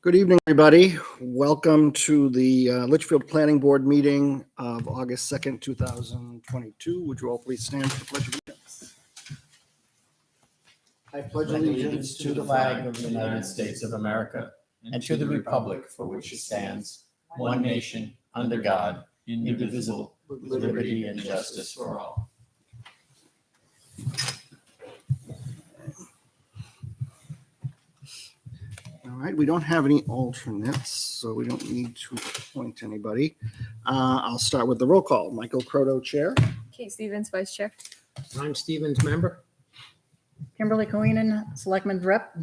Good evening, everybody. Welcome to the Litchfield Planning Board meeting of August 2nd, 2022. Would you all please stand for the Pledge of Allegiance? I pledge Allegiance to the flag of the United States of America and to the republic for which it stands, one nation, under God, indivisible, with liberty and justice for all. All right, we don't have any alternates, so we don't need to appoint anybody. I'll start with the roll call. Michael Croto, Chair. Kate Stevens, Vice Chair. Ron Stevens, member. Kimberly Coenen, Selectman Rep.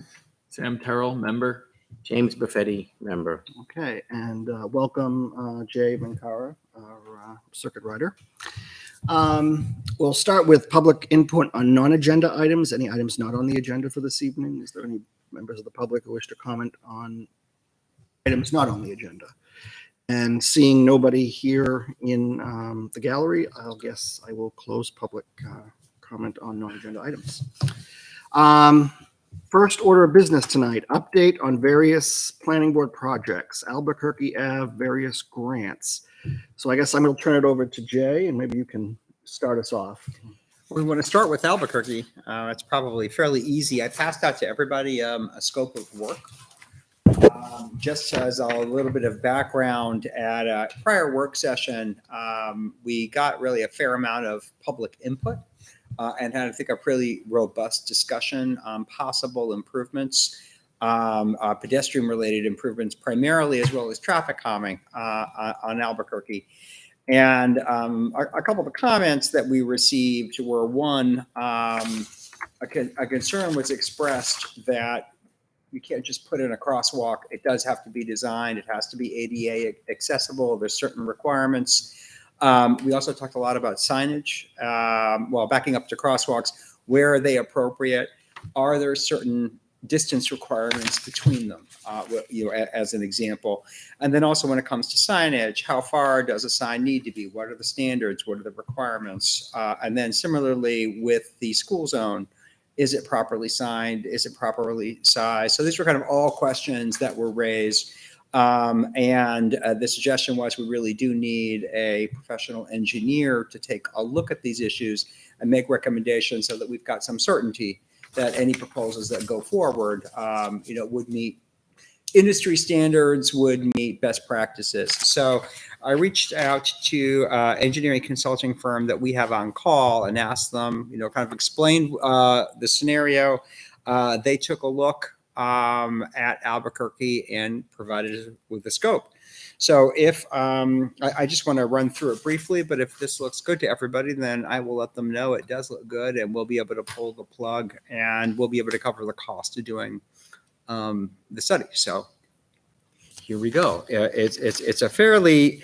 Sam Terrell, member. James Buffetti, member. Okay, and welcome Jay Vankara, our circuit rider. We'll start with public input on non-agenda items. Any items not on the agenda for this evening? Is there any members of the public who wish to comment on items not on the agenda? And seeing nobody here in the gallery, I'll guess I will close public comment on non-agenda items. First order of business tonight, update on various planning board projects, Albuquerque Ave, various grants. So I guess I'm going to turn it over to Jay, and maybe you can start us off. We want to start with Albuquerque. It's probably fairly easy. I passed out to everybody a scope of work. Just as a little bit of background, at a prior work session, we got really a fair amount of public input and had, I think, a pretty robust discussion on possible improvements, pedestrian-related improvements primarily, as well as traffic calming on Albuquerque. And a couple of the comments that we received were, one, a concern was expressed that you can't just put in a crosswalk. It does have to be designed. It has to be ADA accessible. There's certain requirements. We also talked a lot about signage. Well, backing up to crosswalks, where are they appropriate? Are there certain distance requirements between them, as an example? And then also when it comes to signage, how far does a sign need to be? What are the standards? What are the requirements? And then similarly with the school zone, is it properly signed? Is it properly sized? So these were kind of all questions that were raised. And the suggestion was we really do need a professional engineer to take a look at these issues and make recommendations so that we've got some certainty that any proposals that go forward, would meet industry standards, would meet best practices. So I reached out to engineering consulting firm that we have on call and asked them, kind of explain the scenario. They took a look at Albuquerque and provided us with a scope. So if I just want to run through it briefly, but if this looks good to everybody, then I will let them know it does look good, and we'll be able to pull the plug, and we'll be able to cover the cost of doing the study. So here we go. It's fairly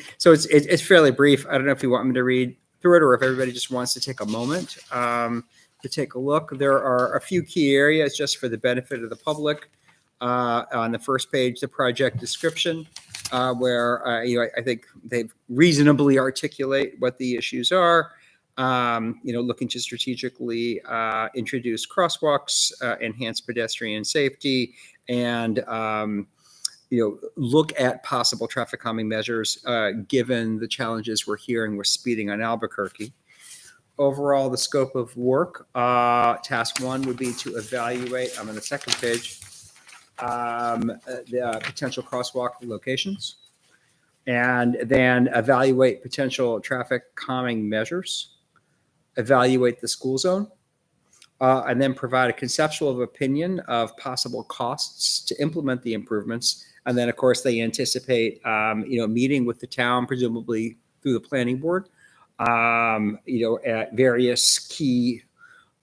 brief. I don't know if you want me to read through it or if everybody just wants to take a moment to take a look. There are a few key areas just for the benefit of the public. On the first page, the project description, where I think they reasonably articulate what the issues are. Looking to strategically introduce crosswalks, enhance pedestrian safety, and look at possible traffic calming measures given the challenges we're hearing with speeding on Albuquerque. Overall, the scope of work, task one would be to evaluate, I'm on the second page, the potential crosswalk locations, and then evaluate potential traffic calming measures, evaluate the school zone, and then provide a conceptual opinion of possible costs to implement the improvements. And then, of course, they anticipate, meeting with the town, presumably through the planning board, at various key,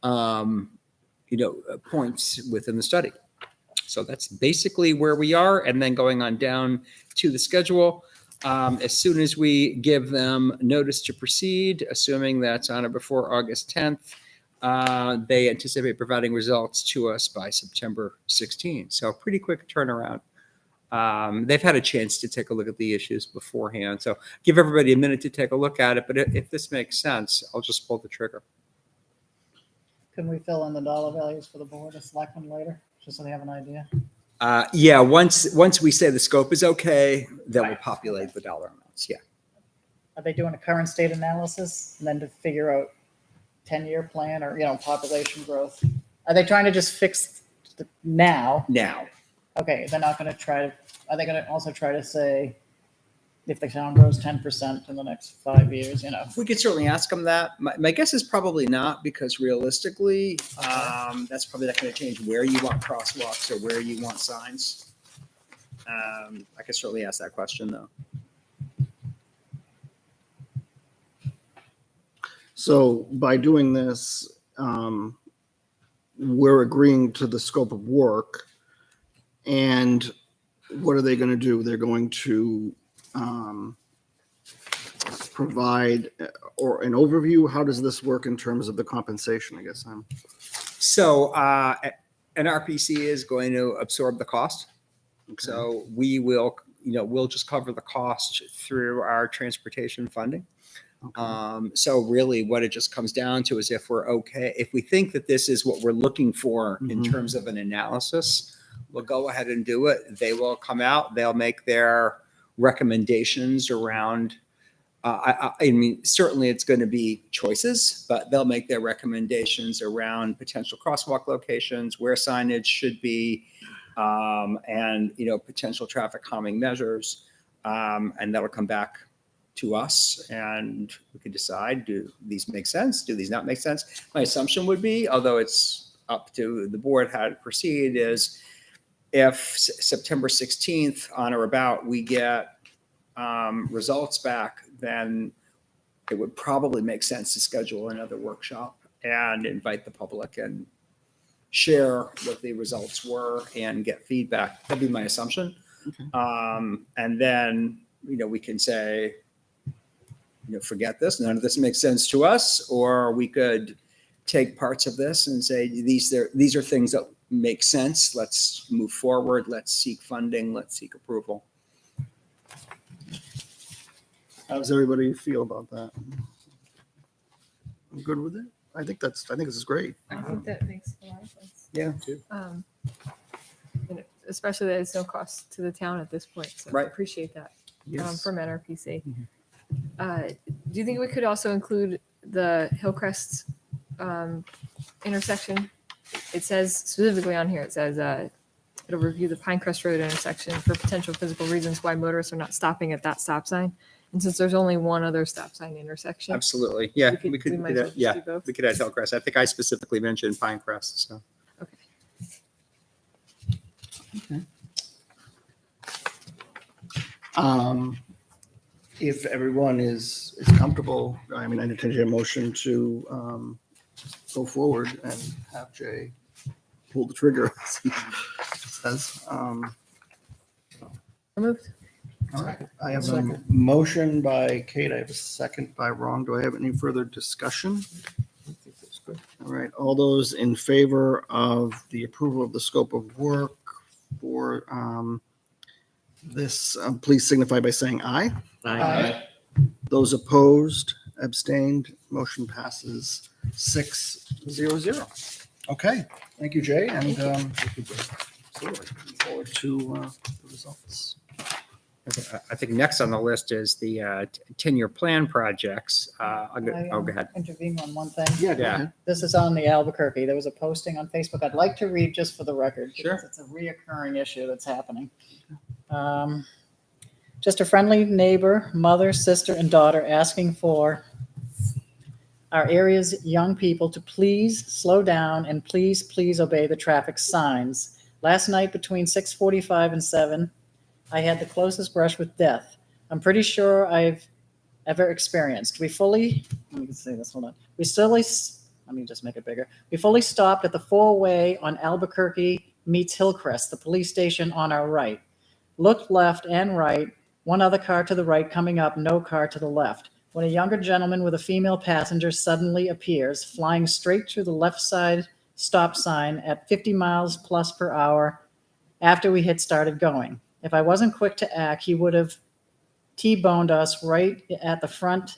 points within the study. So that's basically where we are. And then going on down to the schedule, as soon as we give them notice to proceed, assuming that's on or before August 10th, they anticipate providing results to us by September 16th. So pretty quick turnaround. They've had a chance to take a look at the issues beforehand. So give everybody a minute to take a look at it. But if this makes sense, I'll just pull the trigger. Can we fill in the dollar values for the board of selectmen later, just so they have an idea? Yeah, once we say the scope is okay, then we'll populate the dollar amounts. Yeah. Are they doing a current state analysis and then to figure out 10-year plan or, population growth? Are they trying to just fix now? Now, Okay, they're not going to try to, are they going to also try to say if the town grows 10% in the next 5 years, we could certainly ask them that. My guess is probably not, because realistically, that's probably not going to change where you want crosswalks or where you want signs. I could certainly ask that question, though. So by doing this, we're agreeing to the scope of work. And what are they going to do? They're going to provide or an overview. How does this work in terms of the compensation? I guess So an RPC is going to absorb the cost. okay. So we will, we'll just cover the cost through our transportation funding. Okay. So really what it just comes down to is if we're okay, if we think that this is what we're looking for in Mhm. terms of an analysis, we'll go ahead and do it. They will come out, they'll make their recommendations around, I mean, certainly it's going to be choices, but they'll make their recommendations around potential crosswalk locations, where signage should be, and, potential traffic calming measures. And that'll come back to us and we can decide, do these make sense? Do these not make sense? My assumption would be, although it's up to the board how to proceed, is if September 16th on or about we get results back, then it would probably make sense to schedule another workshop and invite the public and share what the results were and get feedback. That'd be my assumption. Okay. And then, we can say, forget this, none of this makes sense to us, or we could take parts of this and say, these are things that make sense. Let's move forward. Let's seek funding. Let's seek approval. How does everybody feel about that? I'm good with it. I think this is great. I think that makes a lot of sense. Yeah. And especially that it's no cost to the town at this point. So I Right. appreciate that Yes. from NRPC. Mhm. Do you think we could also include the Hillcrest intersection? It says specifically on here, it says it'll review the Pinecrest Road intersection for potential physical reasons why motorists are not stopping at that stop sign. And since there's only one other stop sign intersection, Absolutely. Yeah. we We could might do as well that. just Yeah. do both. We could add Hillcrest. I think I specifically mentioned Pinecrest. So. Okay. If everyone is comfortable, I mean, I entertain a motion to go forward and have Jay pull the trigger. as he says. Removed. All right. I have a motion by Kate. I have a second by Ron. Do I have any further discussion? All right. All those in favor of the approval of the scope of work for this, please signify by saying aye. Aye. Those opposed, abstained, motion passes 6-0-0. Okay, thank you, Jay, and absolutely looking forward to the results. I think next on the list is the 10-year plan projects. Go ahead. Intervene on one thing. Yeah, go Yeah. ahead. This is on the Albuquerque. There was a posting on Facebook I'd like to read just for the record. Sure. Because it's a reoccurring issue that's happening. Just a friendly neighbor, mother, sister, and daughter asking for our area's young people to please slow down and please obey the traffic signs. Last night between 6:45 and 7, I had the closest brush with death I'm pretty sure I've ever experienced. Let me say this, hold on. Let me just make it bigger. We fully stopped at the 4-way on Albuquerque meets Hillcrest, the police station on our right. Looked left and right, one other car to the right coming up, no car to the left. When a younger gentleman with a female passenger suddenly appears, flying straight through the left side stop sign at 50 miles plus per hour after we had started going. If I wasn't quick to act, he would have T-boned us right at the front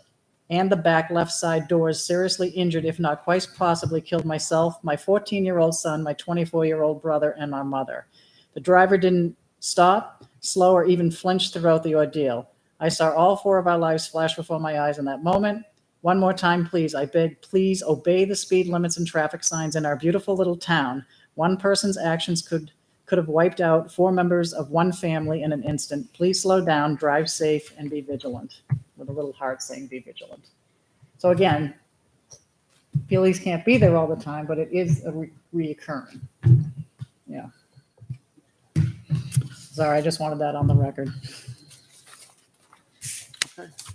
and the back left side doors, seriously injured, if not quite possibly killed myself, my 14-year-old son, my 24-year-old brother, and my mother. The driver didn't stop, slow, or even flinch throughout the ordeal. I saw all 4 of our lives flash before my eyes in that moment. One more time, please. I beg, please obey the speed limits and traffic signs in our beautiful little town. One person's actions could have wiped out 4 members of one family in an instant. Please slow down, drive safe, and be vigilant. With a little heart saying be vigilant. So again, police can't be there all the time, but it is a reoccurring. Yeah. Sorry, I just wanted that on the record.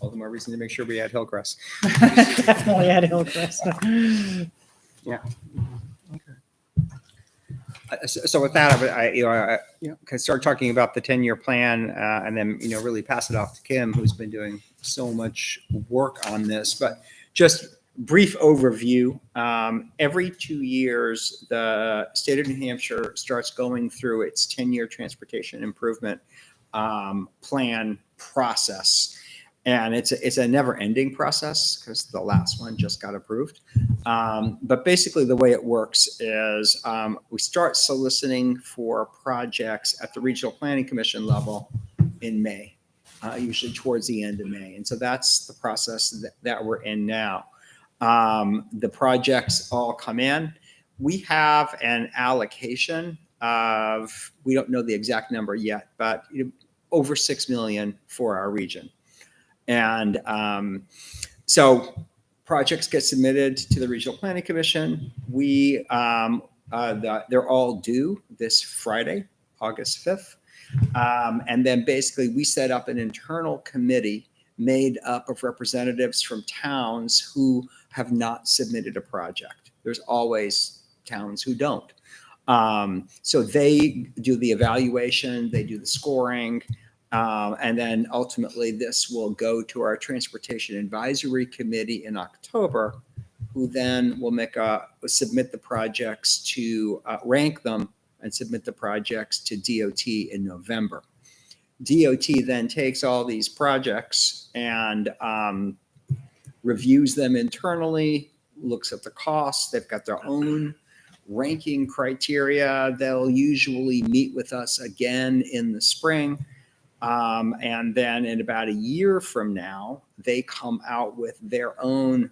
All the more reason to make sure we add Hillcrest. Definitely at Hillcrest. So with that, I Yeah. can start talking about the 10-year plan, and then really pass it off to Kim, who's been doing so much work on this. But just brief overview: every 2 years, the state of New Hampshire starts going through its 10-year transportation improvement plan process. And it's a never-ending process because the last one just got approved. But basically, the way it works is we start soliciting for projects at the Regional Planning Commission level in May, usually towards the end of May. And so that's the process that we're in now. The projects all come in. We have an allocation of, we don't know the exact number yet, but over 6 million for our region. And so projects get submitted to the Regional Planning Commission. They're all due this Friday, August 5th. And then basically we set up an internal committee made up of representatives from towns who have not submitted a project. There's always towns who don't. So they do the evaluation, they do the scoring. And then ultimately this will go to our Transportation Advisory Committee in October, who then will submit the projects to rank them and submit the projects to DOT in November. DOT then takes all these projects and reviews them internally, looks at the costs. They've got their own ranking criteria. They'll usually meet with us again in the spring. And then in about a year from now, they come out with their own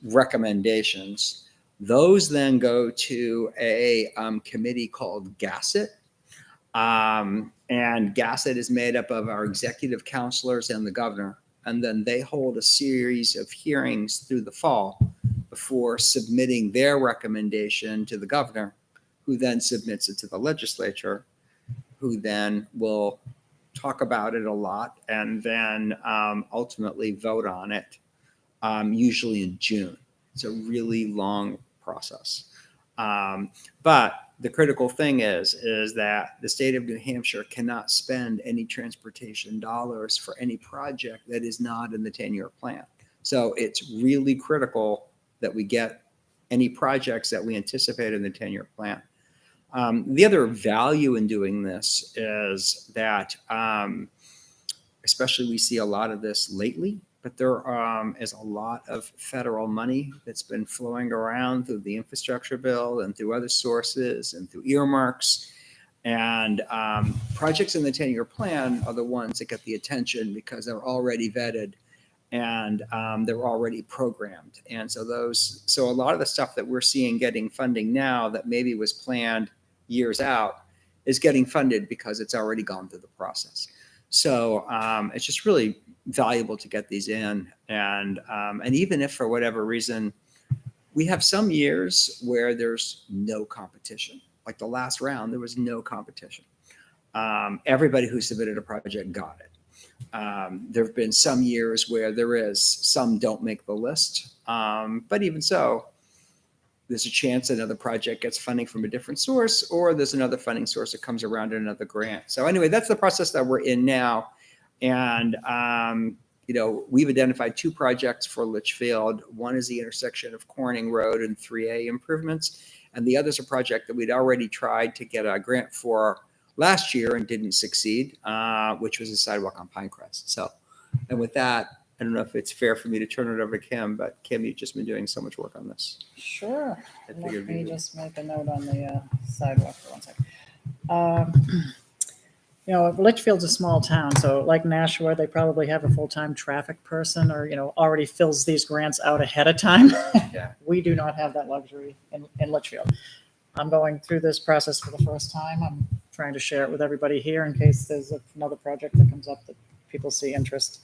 recommendations. Those then go to a committee called GASSET. And GASSET is made up of our executive counselors and the governor. And then they hold a series of hearings through the fall before submitting their recommendation to the governor, who then submits it to the legislature, who then will talk about it a lot and then ultimately vote on it, usually in June. It's a really long process. But the critical thing is that the state of New Hampshire cannot spend any transportation dollars for any project that is not in the 10-year plan. So it's really critical that we get any projects that we anticipate in the 10-year plan. The other value in doing this is that, especially we see a lot of this lately, but there is a lot of federal money that's been flowing around through the infrastructure bill and through other sources and through earmarks. And projects in the 10-year plan are the ones that get the attention because they're already vetted and they're already programmed. And so a lot of the stuff that we're seeing getting funding now that maybe was planned years out is getting funded because it's already gone through the process. So it's just really valuable to get these in. And even if for whatever reason, we have some years where there's no competition. Like the last round, there was no competition. Everybody who submitted a project got it. There have been some years where there is, some don't make the list. But even so, there's a chance another project gets funding from a different source, or there's another funding source that comes around in another grant. So anyway, that's the process that we're in now. And, we've identified 2 projects for Litchfield. One is the intersection of Corning Road and 3A improvements. And the other is a project that we'd already tried to get a grant for last year and didn't succeed, which was a sidewalk on Pinecrest. So, and with that, I don't know if it's fair for me to turn it over to Kim, but Kim, you've just been doing so much work on this. Sure. I Let figured me we would. just make a note on the sidewalk for 1 second. Um, Litchfield's a small town, so like Nashua, they probably have a full-time traffic person or, already fills these grants out ahead of time. Yeah. We do not have that luxury in Litchfield. I'm going through this process for the first time. I'm trying to share it with everybody here in case there's another project that comes up that people see interest.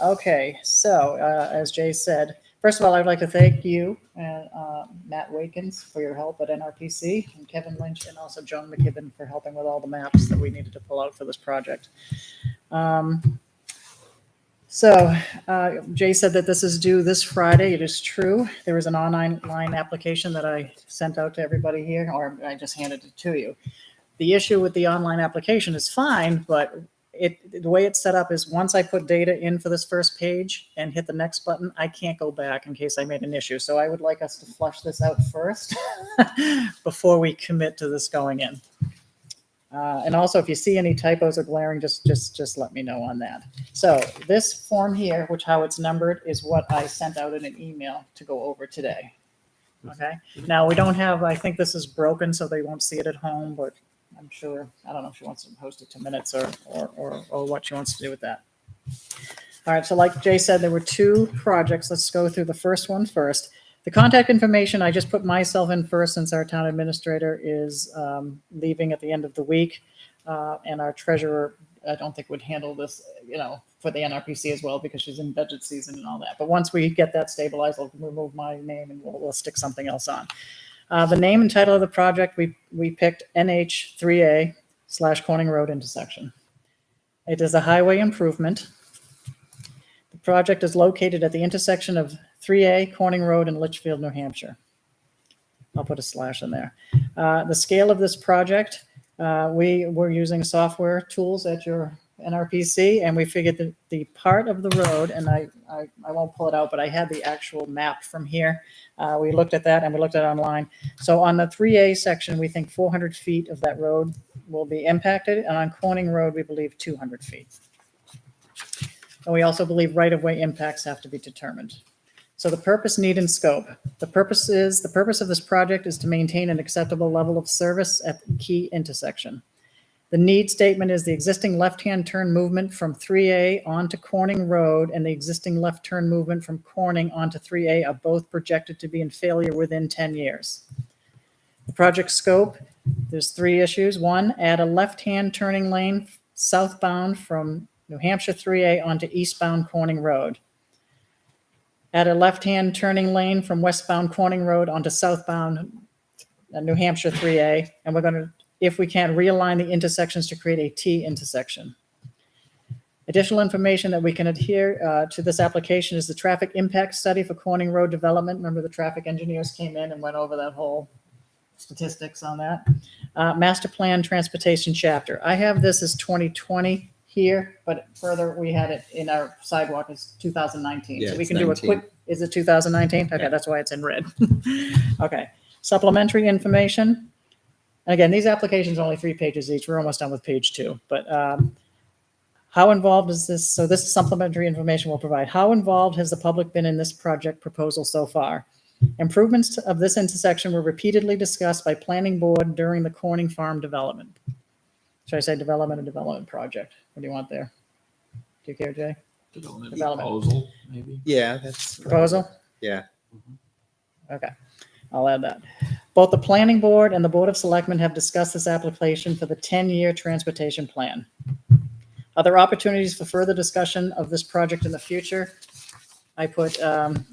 Okay, so as Jay said, first of all, I'd like to thank you, Matt Wakins, for your help at NRPC, and Kevin Lynch, and also Joan McKibben for helping with all the maps that we needed to pull out for this project. Jay said that this is due this Friday. It is true. There was an online application that I sent out to everybody here, or I just handed it to you. The issue with the online application is fine, but the way it's set up is once I put data in for this first page and hit the next button, I can't go back in case I made an issue. So I would like us to flush this out first before we commit to this going in. And also, if you see any typos or glaring, just let me know on that. So this form here, which how it's numbered, is what I sent out in an email to go over today. Okay. Now we don't have. I think this is broken, so they won't see it at home, but I'm sure, I don't know if she wants to post it to minutes or what she wants to do with that. All right, so like Jay said, there were two projects. Let's go through the first one first. The contact information, I just put myself in first since our town administrator is leaving at the end of the week. And our treasurer, I don't think would handle this, for the NRPC as well because she's in budget season and all that. But once we get that stabilized, I'll remove my name and we'll stick something else on. The name and title of the project, we picked NH3A/Corning Road intersection. It is a highway improvement. The project is located at the intersection of 3A Corning Road and Litchfield, New Hampshire. I'll put a slash in there. The scale of this project, we were using software tools at your NRPC, and we figured that the part of the road, and I won't pull it out, but I had the actual map from here. We looked at that and we looked at it online. So on the 3A section, we think 400 feet of that road will be impacted. And on Corning Road, we believe 200 feet. And we also believe right-of-way impacts have to be determined. So the purpose, need, and scope. The purpose of this project is to maintain an acceptable level of service at the key intersection. The need statement is the existing left-hand turn movement from 3A onto Corning Road and the existing left turn movement from Corning onto 3A are both projected to be in failure within 10 years. The project scope, there's three issues. One, add a left-hand turning lane southbound from New Hampshire 3A onto eastbound Corning Road. Add a left-hand turning lane from westbound Corning Road onto southbound New Hampshire 3A, and we're going to, if we can, realign the intersections to create a T intersection. Additional information that we can adhere to this application is the traffic impact study for Corning Road development. Remember, the traffic engineers came in and went over that whole statistics on that. Master plan transportation chapter. I have this as 2020 here, but further we had it in our sidewalk as 2019. Yeah, so we it's can do 19. a quick, is it 2019? Okay, Yeah. That's why it's in red. Okay, supplementary information. And again, these applications are only 3 pages each. We're almost done with page 2. But how involved is this? So this supplementary information will provide. How involved has the public been in this project proposal so far? Improvements of this intersection were repeatedly discussed by planning board during the Corning Farm development. Should I say development or development project? What do you want there? Do you care, Jay? Development Development. proposal, maybe. Yeah, that's Proposal? yeah. Okay, I'll add that. Both the planning board and the board of selectmen have discussed this application for the 10-year transportation plan. Other opportunities for further discussion of this project in the future. I put,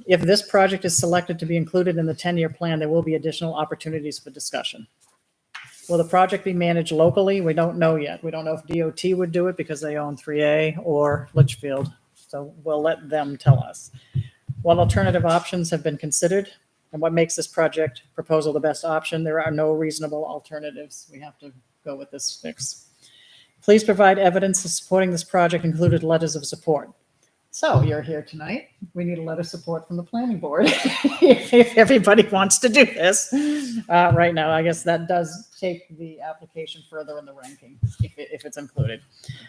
if this project is selected to be included in the 10-year plan, there will be additional opportunities for discussion. Will the project be managed locally? We don't know yet. We don't know if DOT would do it because they own 3A or Litchfield. So we'll let them tell us. What alternative options have been considered and what makes this project proposal the best option? There are no reasonable alternatives. We have to go with this fix. Please provide evidence of supporting this project, included letters of support. So you're here tonight. We need a letter of support from the planning board if everybody wants to do this right now. I guess that does take the application further in the ranking if it's included.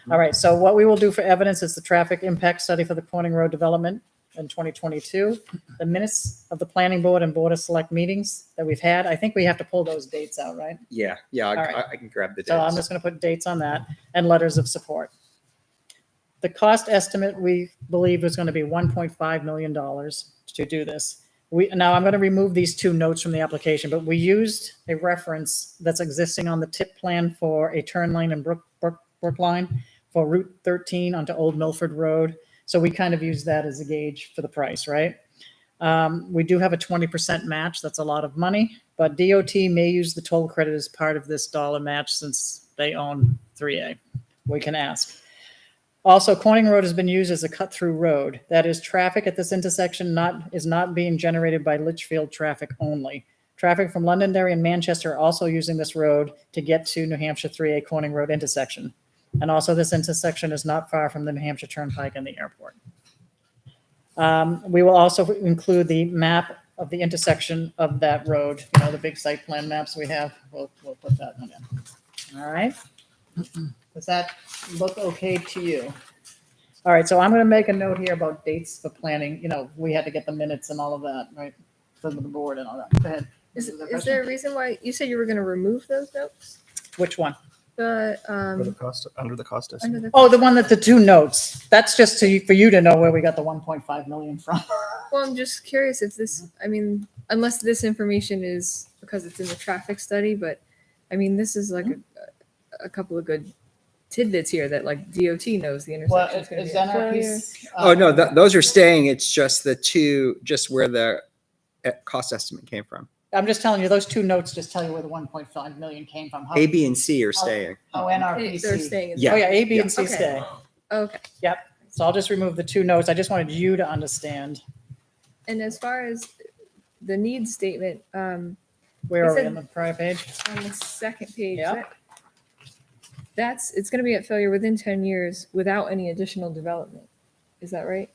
All right. So what we will do for evidence is the traffic impact study for the Corning Road development. in 2022. The minutes of the planning board and board of select meetings that we've had, I think we have to pull those dates out, right? Yeah, All right. I can grab the So I'm dates. just going to put dates on that and letters of support. The cost estimate, we believe was going to be $1.5 million to do this. Now I'm going to remove these two notes from the application, but we used a reference that's existing on the tip plan for a turn lane in Brookline for Route 13 onto Old Milford Road. So we kind of use that as a gauge for the price, right? We do have a 20% match. That's a lot of money, but DOT may use the toll credit as part of this dollar match since they own 3A. We can ask. Also, Corning Road has been used as a cut-through road. That is, traffic at this intersection is not being generated by Litchfield traffic only. Traffic from Londonderry and Manchester are also using this road to get to New Hampshire 3A Corning Road intersection. And also, this intersection is not far from the New Hampshire Turnpike and the airport. We will also include the map of the intersection of that road, the big site plan maps we have. We'll put that in there. All right. Does that look okay to you? All right, so I'm going to make a note here about dates for planning. We had to get the minutes and all of that, right? For the board and all that. Go ahead. Is there a reason why you said you were going to remove those notes? Which one? The For the cost, under the cost estimate. under the Oh, the one that the two notes. That's just for you to know where we got the 1.5 million from. Well, I'm just curious if this. I mean, unless this information is because it's in the traffic study, but I mean, this is like a couple of good tidbits here that like DOT knows the intersection is going to be a failure. Oh, no, those are staying. It's just just where the cost estimate came from. I'm just telling you, those two notes just tell you where the 1.5 million came from. A, B, and C are staying. Oh, They're NRPC. staying in. Yeah. Oh, yeah, A, B, and C Okay. stay. Okay. Yep. So I'll just remove the two notes. I just wanted you to understand. And as far as the needs statement, Where It are we said- on the prior page? on the second page, Yep. it's going to be at failure within 10 years without any additional development. Is that right?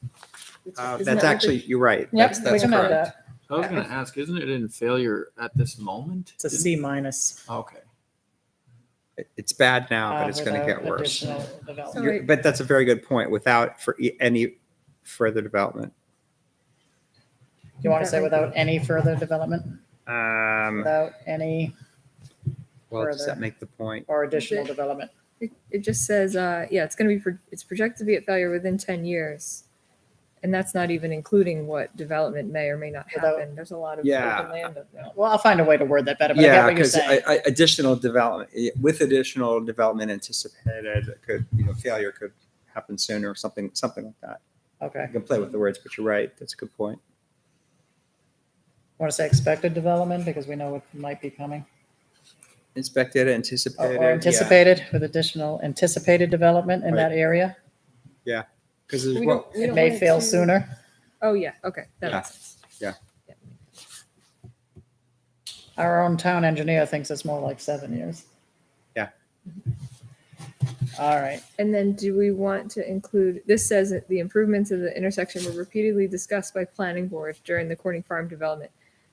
Isn't that what That's the- actually, you're right. Yep, That's we can add correct. that. I was gonna ask, isn't it in failure at this moment? It's a C minus. Okay. It's bad now, but it's going to without get worse. additional development. So wait. But that's a very good point. Without any further development. You want to say without any further development? Without any Well, does further. that make the point? or additional it- development? It just says, it's going to be, it's projected to be at failure within 10 years. And that's not even including what development may or may not Without- happen. There's a lot of Yeah. open land up there. Well, I'll find a way to word that better, but I get Yeah, what you're because saying. additional development, with additional development anticipated, failure could happen sooner or something like that. Okay. You can play with the words, but you're right. That's a good point. Want to say expected development because we know what might be coming? Inspected, anticipated. Or anticipated with additional anticipated development in Right. that area? Because We there's, don't- we It don't may want fail to- sooner. Oh, yeah. Okay. That Yeah. makes sense. Yeah. Our own town engineer thinks it's more like 7 years. Yeah. All right. And then do we want to include, this says that the improvements of the intersection were repeatedly discussed by planning board during the Corning Farm development.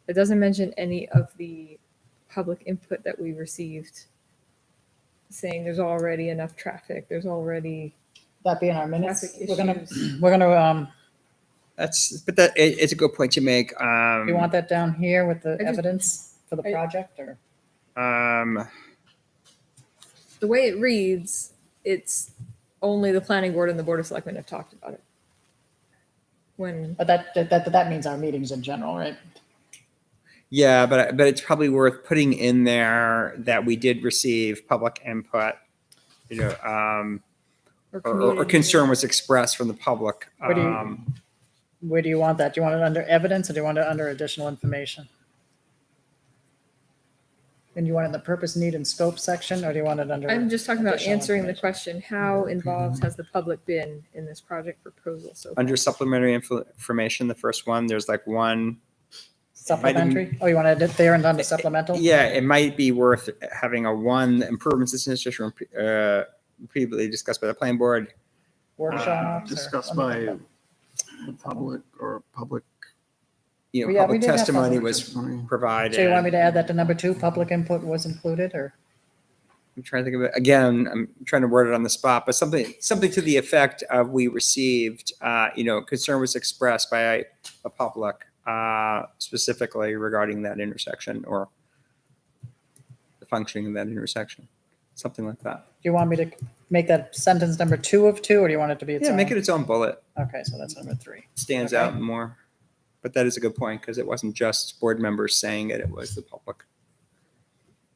It doesn't mention any of the public input that we received saying there's already enough traffic. There's already That be in our minutes. traffic We're gonna, issues. it's a good point to make. you want that down here with the I just- evidence for the I- project or? The way it reads, it's only the planning board and the board of selectmen have talked about it. When, But that means our meetings in general, right? Yeah, but it's probably worth putting in there that we did receive public input, or community- concern was expressed from the public. What do you- Where do you want that? Do you want it under evidence or do you want it under additional information? And you want it in the purpose, need, and scope section, or do you want it under? I'm just talking about additional answering the information? question, how involved has the public been in this project proposal so far? Under supplementary information, the first one, there's like one. Supplementary? Oh, you want it there and under supplemental? Yeah, it might be worth having a one improvements in this district previously discussed by the planning board. Workshops? or Discussed under- by the public or public. Yeah, we Public did have testimony public was testimony. provided. So you want me to add that to number 2, public input was included, or? I'm trying to think of it again. I'm trying to word it on the spot, but something to the effect of we received, concern was expressed by a public, specifically regarding that intersection or the functioning of that intersection, something like that. Do you want me to make that sentence number 2 of 2, or do you want it to be its Yeah, own? make it its own bullet. Okay, so that's number 3. Stands Okay. out more. But that is a good point because it wasn't just board members saying it; it was the public.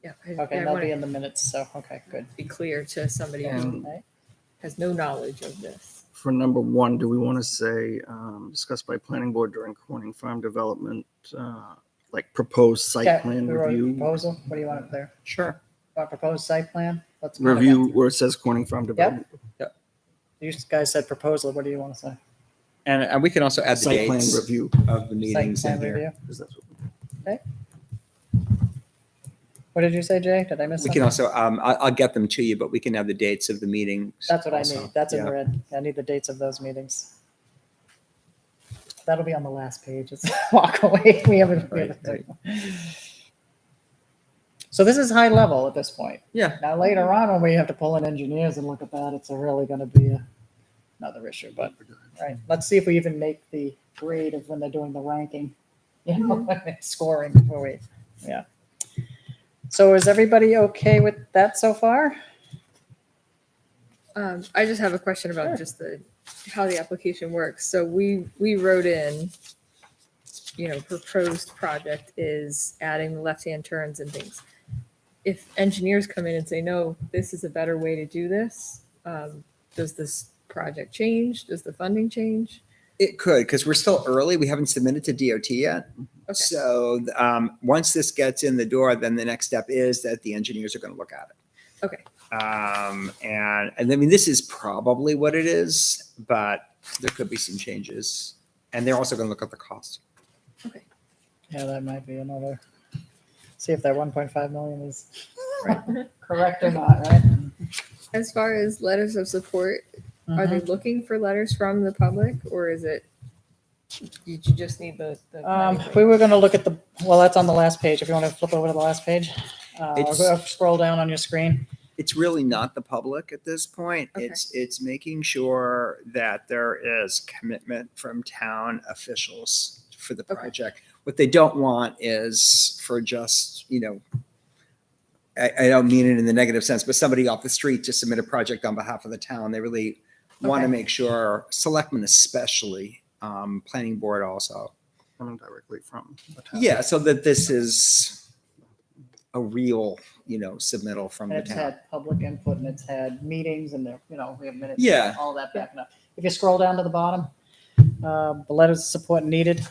Yeah. Okay, I that'll want be to in the minutes, so, okay, good. be clear to somebody who Okay. has no knowledge of this. For number 1, do we want to say discussed by planning board during Corning Farm development, like proposed site Okay, plan we wrote review? Proposal, what do you want up there? Sure. Want proposed site plan? Let's kind of Review where it says Corning Farm development. You guys said proposal, what do you want to say? And we can also add the Site plan dates review. of the Site meetings in plan here. review? Because that's what- What did you say, Jay? Did I miss We something? can also, I'll get them to you, but we can have the dates of the meetings. That's what I also. need. That's in Yeah. red. I need the dates of those meetings. That'll be on the last page. It's walk away. We haven't. Right. So this is high level at this point. Yeah. Now later on, when we have to pull in engineers and look at that, it's really going to be another issue. But right, let's see if we even make the grade of when they're doing the ranking, scoring before we. Yeah. So is everybody okay with that so far? I just have a question about Sure. just how the application works. So we wrote in, proposed project is adding the left-hand turns and things. If engineers come in and say, no, this is a better way to do this, does this project change? Does the funding change? It could, because we're still early. We haven't submitted to DOT yet. Okay. So once this gets in the door, then the next step is that the engineers are going to look at it. Okay. And I mean, this is probably what it is, but there could be some changes. And they're also going to look at the cost. Okay. Yeah, that might be another. See if that 1.5 million is correct or not, right? As far as letters of support, are they looking for letters from the public, or is it you just need the We were going to look at well, that's on the last page. If you want to flip over to the last page, or It's- go scroll down on your screen. It's really not the public at this point. Okay. It's making sure that there is commitment from town officials for the Okay. project. What they don't want is for just, I don't mean it in the negative sense, but somebody off the street to submit a project on behalf of the town. They really want to Okay. make sure, selectmen especially, planning board also. Coming directly from the town. Yeah, so that this is a real, submittal from And the it's town. had public input and it's had meetings and we have minutes. Yeah. All that backing up. If you scroll down to the bottom, the letters of support needed.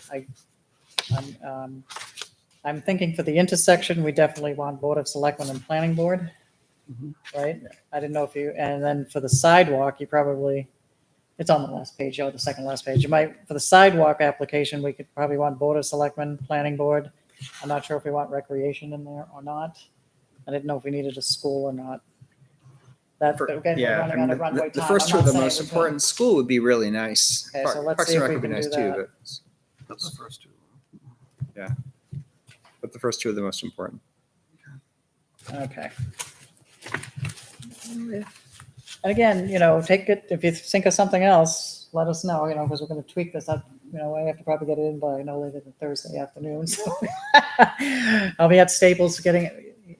I'm thinking for the intersection, we definitely want Board of Selectmen and Planning Board, Mhm. right? I didn't know if and then for the sidewalk, you probably, it's on the last page, the second last page. You might, for the sidewalk application, we could probably want Board of Selectmen, Planning Board. I'm not sure if we want recreation in there or not. I didn't know if we needed a school or not. That, again, we're Yeah, running I mean, out of runway the time. first I'm two not of the saying most we couldn't. important. School would be really nice. Okay, so let's Parks see and if Rec we would be can nice do too, that. That's the first 2. but the first two are the most important. Okay. Yeah. And again, take it, if you think of something else, let us know, because we're going to tweak this up. I have to probably get it in by no later than Thursday afternoon. So I'll be at Staples getting,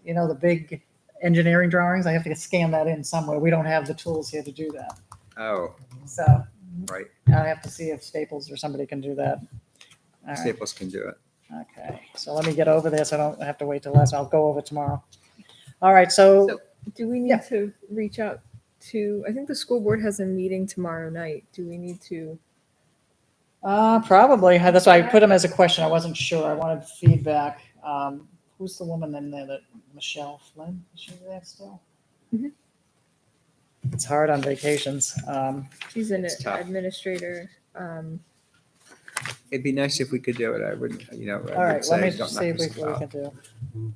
the big engineering drawings. I have to scan that in somewhere. We don't have the tools here to do that. Oh, So right. I have to see if Staples or somebody can do that. All right. Staples can do it. Okay. So let me get over this. I don't have to wait till last. I'll go over tomorrow. All right. So Do we need Yeah. to reach out to? I think the school board has a meeting tomorrow night. Do we need to? probably. That's why I put them as a question. I wasn't sure. I wanted feedback. Who's the woman in there Michelle Flynn? Is she there still? Mhm. It's hard on vacations. She's an It's tough. administrator. It'd be nice if we could do it. I wouldn't, I All would right, say let me don't knock see if yourself we out. can do.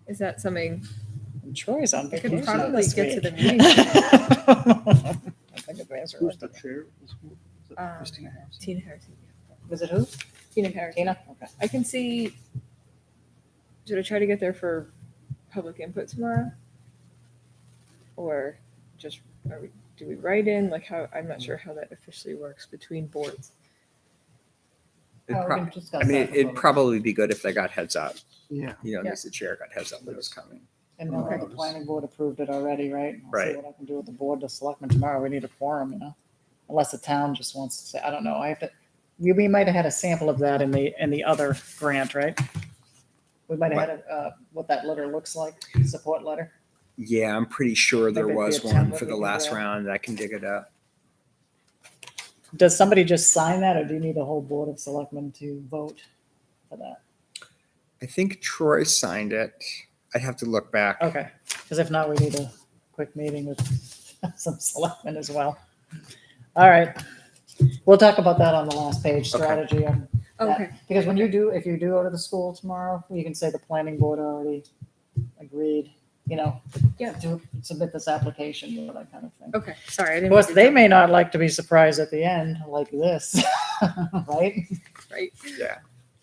Is that something? And Troy's on I could vacation probably this get to week. the meeting. I think it's answer Who's the listed. chair of the school? Is it Um, Christina Harrison? Tina Harrison. Was it who? Tina Harrison. Tina? Okay. I can see. Should I try to get there for public input tomorrow? or just do we write in? Like how, I'm not sure how that officially works between boards. It'd Oh, we prob- can discuss I mean, that it'd before. probably be good if they got heads up, Yeah. you know, Yeah. at least the chair got heads up that it was coming. And now that the planning board approved it already, right? I'll Right. See what I can do with the board, the selectmen tomorrow. We need a quorum, you know? Unless the town just wants to say, I don't know. I have to, we might have had a sample of that in the other grant, right? We might have had what that letter looks like, support letter. Yeah, I'm pretty sure there Maybe it'd be was a one template for we the can last grab. round. I can dig it up. Does somebody just sign that or do you need a whole board of selectmen to vote for that? I think Troy signed it. I'd have to look back. Okay, because if not, we need a quick meeting with some selectmen as well. All right. We'll talk about that on the last page, Okay. strategy. On that. Okay. Because when you do, if you do go to the school tomorrow, you can say the planning board already agreed, you know, Yeah. to submit this application, you know, that kind of thing. Okay. Sorry. I didn't Of course, mean to they jump may in. not like to be surprised at the end like this, right? Right. Yeah.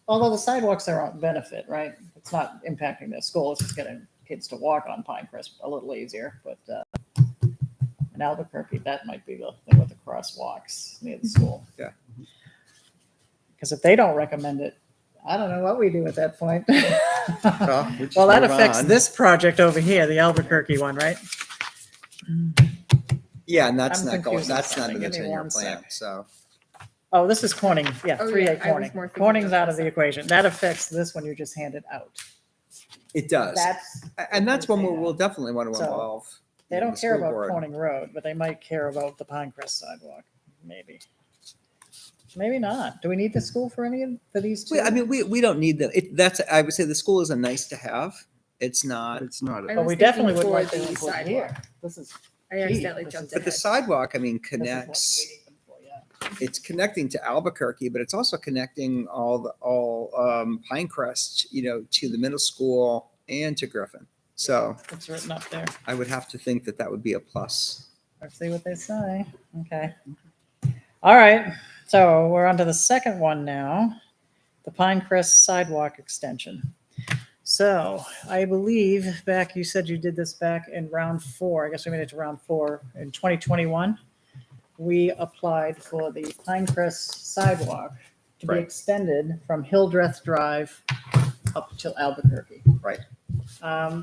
Although the sidewalks are on benefit, right? It's not impacting their school, it's just getting kids to walk on Pinecrest a little easier, but in Albuquerque, that might be the thing with the crosswalks near the school. Yeah. Because if they don't recommend it, I don't know what we do at that point. Well, we just Well, that move affects on. this project over here, the Albuquerque one, right? Yeah, and that's I'm not going, confusing that's not something. in the Give me 10-year one plan, sec. so. Oh, this is Corning, yeah, Oh, 3A yeah, I was Corning. more thinking Corning's of out of this. the equation. That affects this one you just handed out. It does. That's, And that's one where Yeah. we'll definitely want to So, involve. they you know, don't the care school about board. Corning Road, but they might care about the Pinecrest sidewalk, maybe. Maybe not. Do we need the school for these two? I mean, we don't need that. That's, I would say the school is a nice to have. It's not, It's not. I But was we thinking definitely would for like the the input sidewalk. here. This is, I accidentally this jumped is- but the ahead. sidewalk, I mean, this is what we connects, need them for, yeah. it's connecting to Albuquerque, but it's also connecting all Pinecrest, you know, to the middle school and to Griffin. So It's written up there. I would have to think that that would be a plus. Let's see what they say. Okay. All right. So we're on to the second one now, the Pinecrest sidewalk extension. So I believe back, you said you did this back in round 4. I guess we made it to round 4 in 2021. We applied for the Pinecrest sidewalk to be Right. extended from Hildreth Drive up to Albuquerque. Right.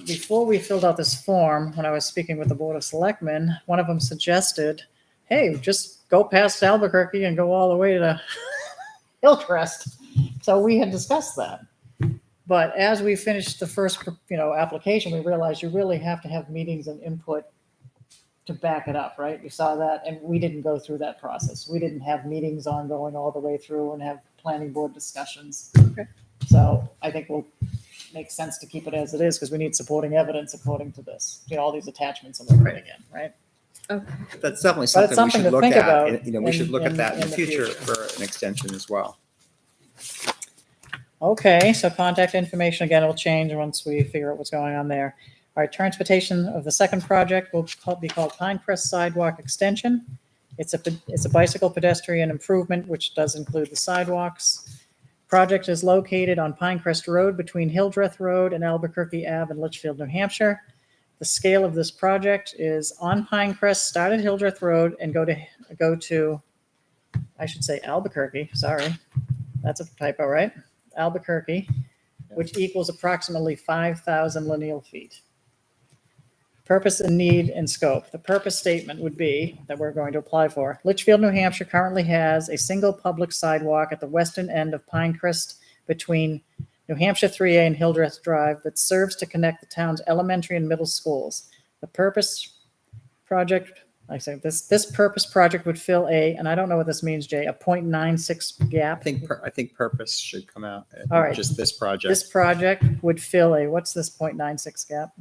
Before we filled out this form, when I was speaking with the Board of Selectmen, one of them suggested, hey, just go past Albuquerque and go all the way to Hillcrest. So we had discussed that. But as we finished the first, application, we realized you really have to have meetings and input to back it up, right? You saw that, and we didn't go through that process. We didn't have meetings ongoing all the way through and have planning board discussions. Okay. So I think we'll make sense to keep it as it is because we need supporting evidence according to this, all these attachments that we're putting in, right? Okay. That's definitely But something it's we something should to look think at. about And, you know, we should look at that in the future future. for an extension as well. Okay, so contact information again will change once we figure out what's going on there. All right, transportation of the second project will be called Pinecrest Sidewalk Extension. It's a bicycle pedestrian improvement, which does include the sidewalks. Project is located on Pinecrest Road between Hildreth Road and Albuquerque Ave in Litchfield, New Hampshire. The scale of this project is on Pinecrest, start at Hildreth Road and go to, I should say Albuquerque, sorry. That's a typo, right? Albuquerque, which equals approximately 5,000 lineal feet. Purpose and need and scope. The purpose statement would be that we're going to apply for. Litchfield, New Hampshire currently has a single public sidewalk at the western end of Pinecrest between New Hampshire 3A and Hildreth Drive that serves to connect the town's elementary and middle schools. The purpose project, I say this purpose project would fill and I don't know what this means, Jay, a 0.96 gap. I think purpose should come out. All right. Just this project. This project would fill what's this 0.96 gap?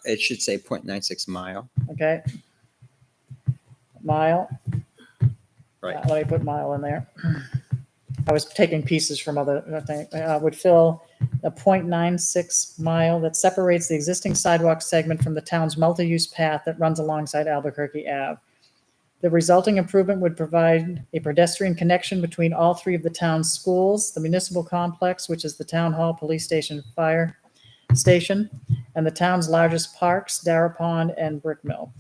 It should say 0.96 mile. Okay. Mile. Right. Let me put mile in there. I was taking pieces from other things. Would fill a 0.96 mile that separates the existing sidewalk segment from the town's multi-use path that runs alongside Albuquerque Ave. The resulting improvement would provide a pedestrian connection between all 3 of the town's schools, the municipal complex, which is the town hall, police station, fire, Station, and the town's largest parks, Darrah Pond and Brick Mill,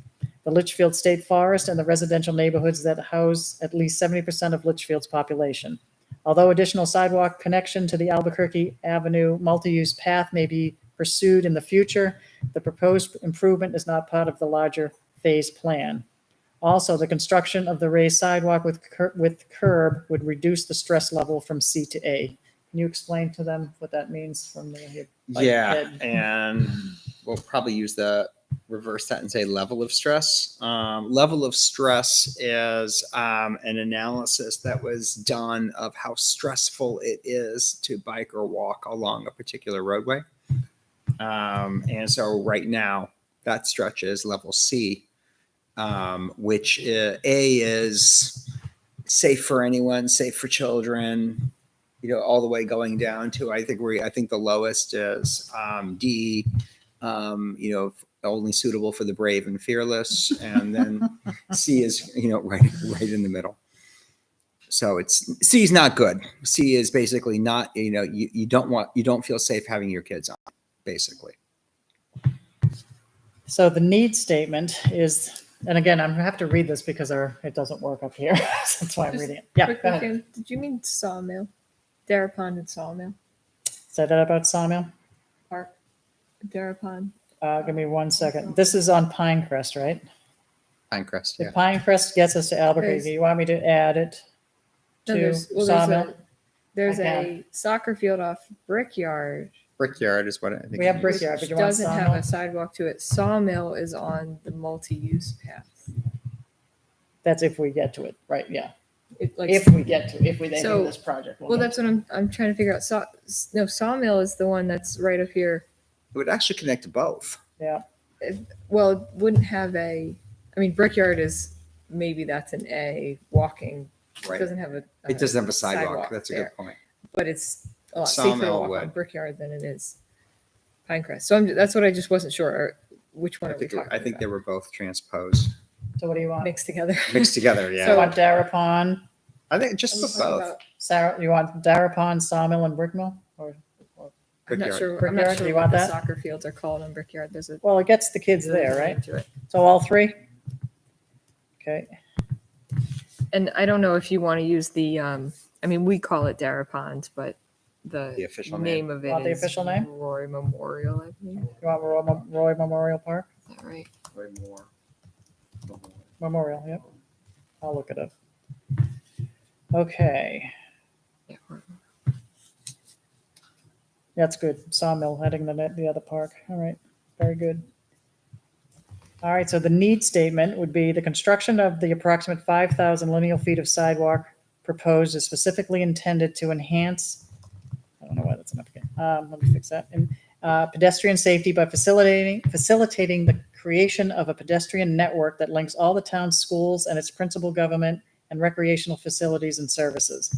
the Litchfield State Forest, and the residential neighborhoods that house at least 70% of Litchfield's population. Although additional sidewalk connection to the Albuquerque Avenue multi-use path may be pursued in the future, the proposed improvement is not part of the larger phase plan. Also, the construction of the raised sidewalk with curb would reduce the stress level from C to A. Can you explain to them what that means from the Yeah, and we'll probably reverse that and say level of stress. Level of stress is an analysis that was done of how stressful it is to bike or walk along a particular roadway. And so right now that stretch is level C, which A is safe for anyone, safe for children, all the way going down to, I think the lowest is D, only suitable for the brave and fearless. And then C is, right in the middle. So C is not good. C is basically not, you don't feel safe having your kids on, basically. So the need statement is, and again, I'm gonna have to read this because it doesn't work up here. That's why I'm reading it. Yeah, Quick go ahead. weekend, did you mean Sawmill? Darrah Pond and Sawmill Say that about Sawmill? Park? Darrah Pond. Give me 1 second. This is on Pinecrest, right? Pinecrest, If yeah. Pinecrest gets us to Albuquerque, There's- you want me to add it No, to there's Sawmill? there's I a soccer field off Brickyard, Brickyard is what I think. We have it is. Brickyard, but which you want doesn't have Sawmill? a sidewalk to it. Sawmill is on the multi-use path. That's if we get to it, right? Yeah. It, like, If we get to, if we then do So- this project. we'll well, get that's what I'm trying to figure out. Sawmill is the one that's right up here. It would actually connect to both. Yeah. Well, it wouldn't have Brickyard is, maybe that's an A walking. It Right. doesn't have It doesn't have a sidewalk. That's a there. good point. But it's a lot safer to Sawmill walk on would. Brickyard than it is Pinecrest. So that's what I just wasn't sure. Which one I are we think, talking I think they about? were both transposed, So what do you want? Mixed together. mixed together. You Yeah. want Darrah Pond, I think just put both. Sarah, you want Darrah Pond, Sawmill, and Brick Mill? Or, I'm not Brickyard. sure. I'm Brickyard, not do sure you what want the that? soccer fields are called on Brickyard. There's a well, it gets the kids there, right? name to it. So all three? Okay. And I don't know if you want to use the. We call it Darrah Pond, but The official name of it Want the is official name? Roy Memorial. I believe. You want Roy Memorial Park? Is that right? Memorial, yep. I'll look it up. Okay, Yeah. that's good. Sawmill heading the other park. All right, very good. All right, so the need statement would be the construction of the approximate 5,000 lineal feet of sidewalk proposed is specifically intended to enhance, I don't know why that's not okay. Let me fix that. Pedestrian safety by facilitating the creation of a pedestrian network that links all the town's schools and its principal government and recreational facilities and services.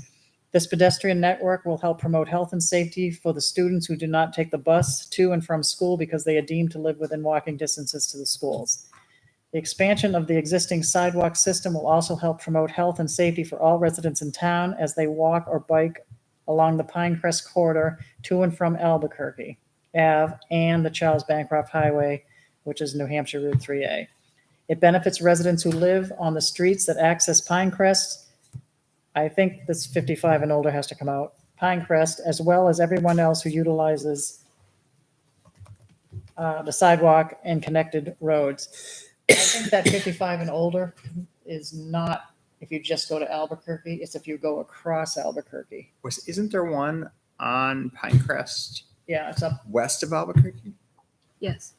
This pedestrian network will help promote health and safety for the students who do not take the bus to and from school because they are deemed to live within walking distances to the schools. The expansion of the existing sidewalk system will also help promote health and safety for all residents in town as they walk or bike along the Pinecrest corridor to and from Albuquerque Ave and the Charles Bancroft Highway, which is New Hampshire Route 3A. It benefits residents who live on the streets that access Pinecrest. I think this 55 and older has to come out. Pinecrest, as well as everyone else who utilizes the sidewalk and connected roads. I think that 55 and older is not if you just go to Albuquerque, it's if you go across Albuquerque. Isn't there one on Pinecrest Yeah, it's up. west of Albuquerque? Yes,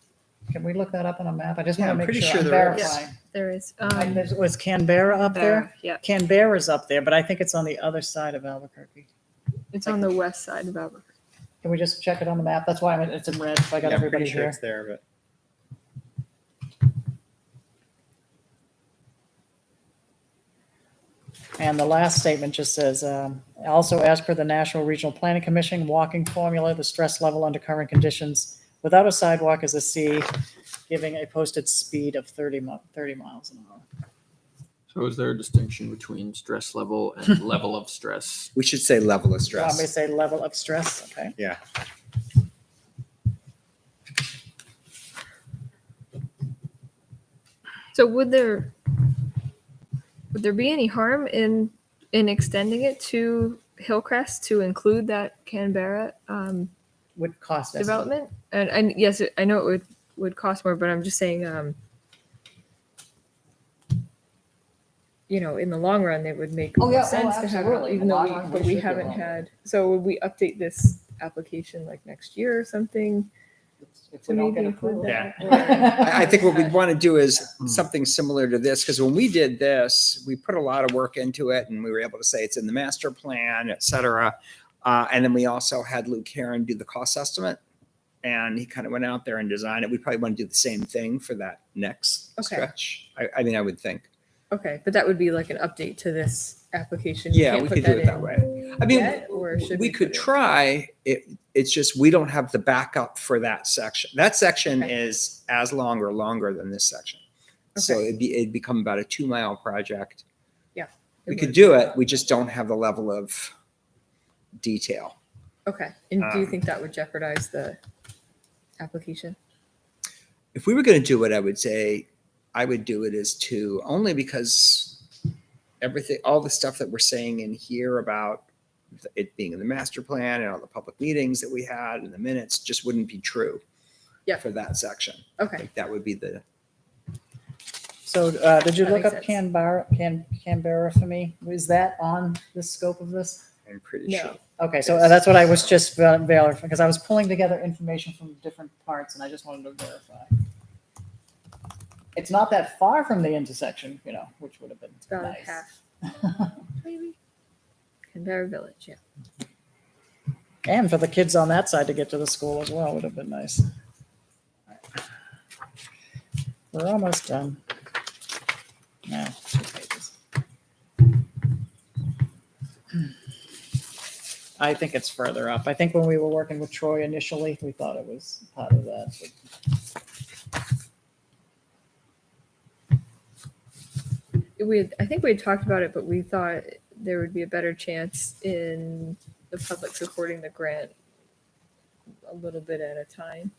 Can we look that up on a map? I just Yeah, want I'm to make pretty sure sure I'm there is. verifying. there is. Was Canberra up there? Yeah, Canberra's up there, but I think it's on the other side of Albuquerque. it's on the west side of Albuquerque. Can we just check it on the map? That's why it's in red, so I got Yeah, I'm everybody pretty sure here. it's there, but And the last statement just says, also as per the National Regional Planning Commission walking formula, the stress level under current conditions without a sidewalk is a C, giving a posted speed of 30 miles an hour. So is there a distinction between stress level and level of stress? we should say level of You want me to stress. say level of stress? Okay. Yeah. So would there be any harm in extending it to Hillcrest to include that Canberra Would cost us. development? And yes, I know it would cost more, but I'm just saying, in the long run, it would make Oh, more yeah, oh, sense to have it, absolutely. even though In the long run, but we we should do haven't it. had. So would we update this application like next year or something If to we don't maybe get include approved. that? Yeah. I think what we'd want to do is Hmm. something similar to this, because when we did this, we put a lot of work into it and we were able to say it's in the master plan, et cetera. And then we also had Luke Karen do the cost estimate. And he kind of went out there and designed it. We probably want to do the same thing for that next Okay. stretch. I mean, I would think. Okay, but that would be like an update to this application. You Yeah, can't we put could do it that in way. I mean, yet, or should we could put it- try it. It's just we don't have the backup for that section. That section Okay. is as long or longer than this section. So Okay. it'd become about a 2 mile project. It We could would. do it. We just don't have the level of detail. Okay, and do you Um, think that would jeopardize the application? If we were going to do it, I would say I would do it as two, only because everything, all the stuff that we're saying in here about it being in the master plan and all the public meetings that we had and the minutes just wouldn't be true. Yeah. For that section. I Okay, think that would be the, So did you That look makes up sense. Canberra for me? Was that on the scope of this? I'm pretty No. sure. Okay, so that's what I was just verifying, because I was pulling together information from different parts and I just wanted to verify. It's not that far from the intersection, which would have been it's about nice. half, maybe. Canberra Village, yeah. And for the kids on that side to get to the school as well would have been nice. We're almost done. Now, 2 pages. I think it's further up. I think when we were working with Troy initially, we thought it was part of that. I think we had talked about it, but we thought there would be a better chance in the public supporting the grant a little bit at a time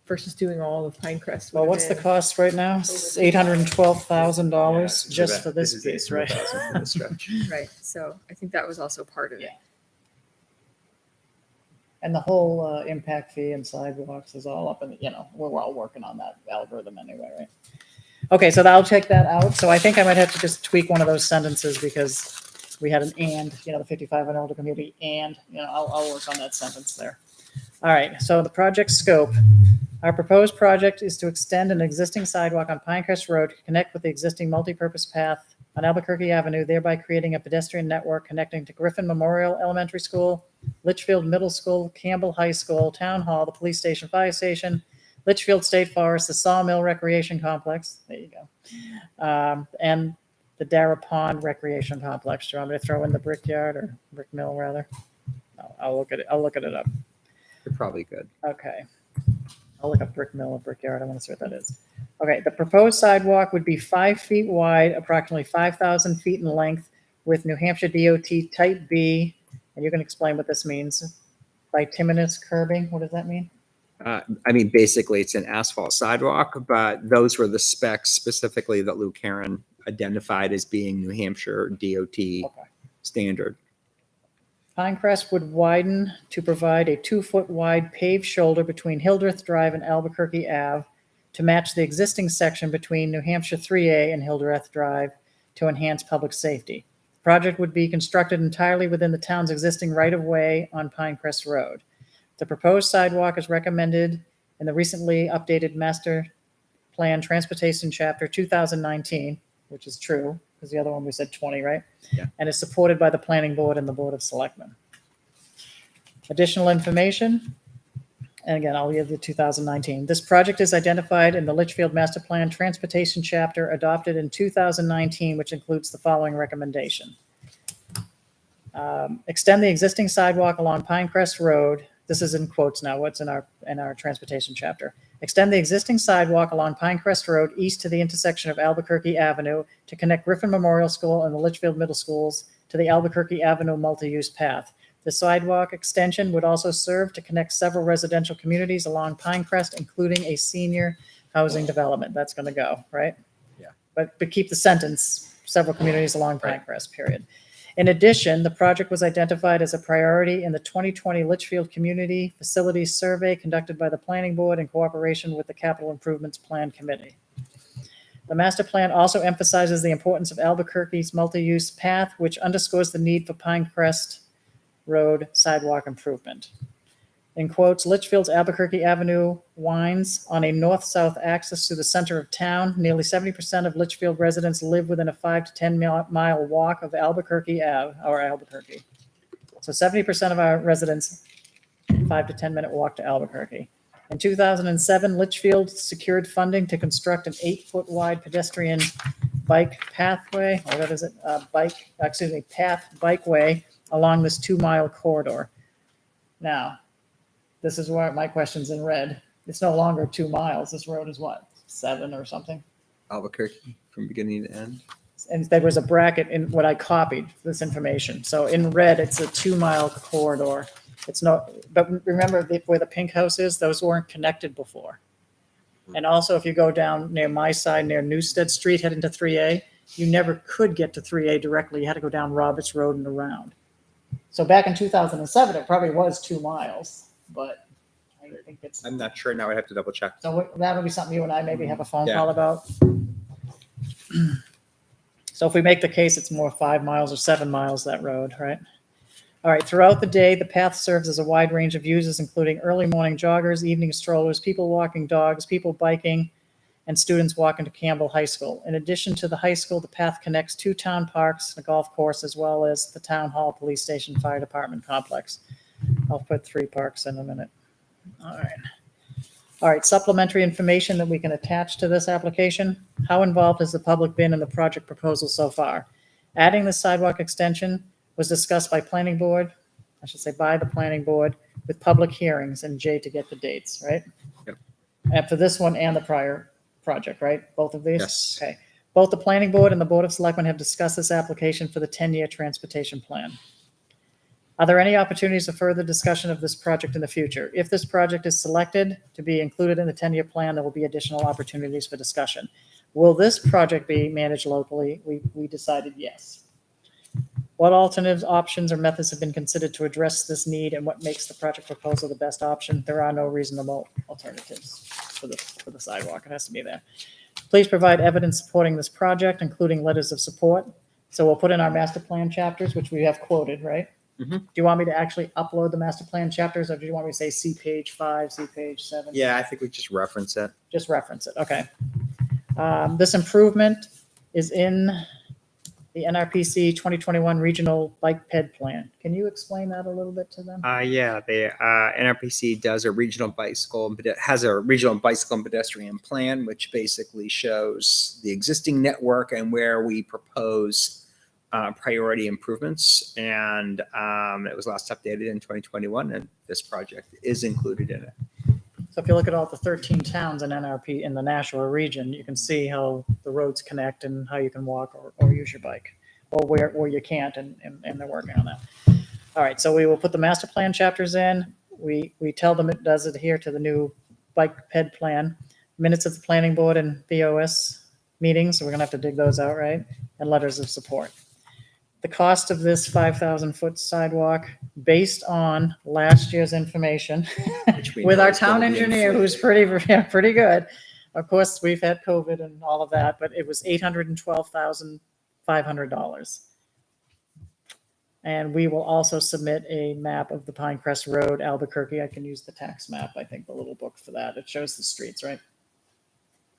versus doing all of Pinecrest. Well, what's the cost right now? $812,000 just for this piece, right? For this stretch. Right, so I think that was also part of it. Yeah. And the whole impact fee and sidewalks is all up in, we're all working on that algorithm anyway, right? Okay, so I'll check that out. So I think I might have to just tweak one of those sentences because we had an and, the 55 and older community, and, I'll work on that sentence there. All right, so the project scope. Our proposed project is to extend an existing sidewalk on Pinecrest Road to connect with the existing multipurpose path on Albuquerque Avenue, thereby creating a pedestrian network connecting to Griffin Memorial Elementary School, Litchfield Middle School, Campbell High School, Town Hall, the police station, fire station, Litchfield State Forest, the Sawmill Recreation Complex, there you go, and the Darrah Pond Recreation Complex. Do you want me to throw in the Brickyard or Brick Mill rather? No, I'll look at it up. You're probably good. Okay. I'll look up Brick Mill or Brickyard. I want to see what that is. Okay, the proposed sidewalk would be 5 feet wide, approximately 5,000 feet in length, with New Hampshire DOT Type B, and you can explain what this means. Bituminous curbing, what does that mean? I mean, basically it's an asphalt sidewalk, but those were the specs specifically that Luke Karen identified as being New Hampshire DOT standard. Pinecrest would widen to provide a 2-foot wide paved shoulder between Hildreth Drive and Albuquerque Ave to match the existing section between New Hampshire 3A and Hildreth Drive to enhance public safety. The project would be constructed entirely within the town's existing right-of-way on Pinecrest Road. The proposed sidewalk is recommended in the recently updated Master Plan Transportation Chapter 2019, which is true, because the other one we said 20, right? Yeah. And is supported by the Planning Board and the Board of Selectmen. Additional information, and again, I'll give the 2019. This project is identified in the Litchfield Master Plan Transportation Chapter adopted in 2019, which includes the following recommendation. Extend the existing sidewalk along Pinecrest Road. This is in quotes now, what's in our transportation chapter. Extend the existing sidewalk along Pinecrest Road east to the intersection of Albuquerque Avenue to connect Griffin Memorial School and the Litchfield Middle Schools to the Albuquerque Avenue multi-use path. The sidewalk extension would also serve to connect several residential communities along Pinecrest, including a senior housing development. That's going to go, right? Yeah. but keep the sentence, several communities along Pinecrest, period. In addition, the project was identified as a priority in the 2020 Litchfield Community Facilities Survey conducted by the Planning Board in cooperation with the Capital Improvements Plan Committee. The master plan also emphasizes the importance of Albuquerque's multi-use path, which underscores the need for Pinecrest Road sidewalk improvement. In quotes, Litchfield's Albuquerque Avenue winds on a north-south axis through the center of town. Nearly 70% of Litchfield residents live within a 5 to 10 mile walk of Albuquerque Ave, or Albuquerque. So 70% of our residents, 5 to 10 minute walk to Albuquerque. In 2007, Litchfield secured funding to construct an 8-foot wide pedestrian bike pathway, or what is it? Bikeway along this 2-mile corridor. Now, this is where my question's in red. It's no longer 2 miles. This road is what, 7 or something? Albuquerque from beginning to end. And there was a bracket in what I copied, this information. So in red, it's a 2-mile corridor. It's not, but remember where the pink house is, those weren't connected before. And also if you go down near my side, near Newstead Street, heading to 3A, you never could get to 3A directly. You had to go down Roberts Road and around. So back in 2007, it probably was 2 miles. But I think it's. I'm not sure now. I'd have to double check. So that'll be something you and I maybe have a phone Yeah. call about. So if we make the case, it's more 5 miles or 7 miles, that road, right? All right, throughout the day, the path serves as a wide range of users, including early morning joggers, evening strollers, people walking dogs, people biking, and students walking to Campbell High School. In addition to the high school, the path connects 2 town parks, a golf course, as well as the town hall, police station, fire department complex. I'll put 3 parks in a minute. All right. All right, supplementary information that we can attach to this application. How involved has the public been in the project proposal so far? Adding the sidewalk extension was discussed by planning board, I should say by the planning board, with public hearings and Jay to get the dates, right? Yep. And for this one and the prior project, right? Both of these? Yes. Okay. Both the planning board and the board of selectmen have discussed this application for the 10-year transportation plan. Are there any opportunities for further discussion of this project in the future? If this project is selected to be included in the 10-year plan, there will be additional opportunities for discussion. Will this project be managed locally? We decided yes. What alternatives, options, or methods have been considered to address this need, and what makes the project proposal the best option? There are no reasonable alternatives for the sidewalk. It has to be there. Please provide evidence supporting this project, including letters of support. So we'll put in our master plan chapters, which we have quoted, right? Mhm. Do you want me to actually upload the master plan chapters, or do you want me to say see page 5, see page 7? Yeah, I think we just reference it. Just reference it, okay. This improvement is in the NRPC 2021 Regional Bike Ped Plan. Can you explain that a little bit to them? Yeah, the NRPC does a regional bicycle, but it has a regional bicycle and pedestrian plan, which basically shows the existing network and where we propose priority improvements. And it was last updated in 2021, and this project is included in it. So if you look at all the 13 towns in NRP in the Nashua region, you can see how the roads connect and how you can walk or use your bike, or where you can't, and they're working on that. All right, so we will put the master plan chapters in. We tell them it does adhere to the new bike ped plan, minutes of the planning board and BOS meetings, so we're gonna have to dig those out, right? And letters of support. The cost of this 5,000-foot sidewalk, based on last year's information, Which we with know our is gonna town be engineer, who's pretty good. Of course, we've had COVID and all of that, but it was $812,500. And we will also submit a map of the Pinecrest Road, Albuquerque. I can use the tax map, I think, the little book for that. It shows the streets, right?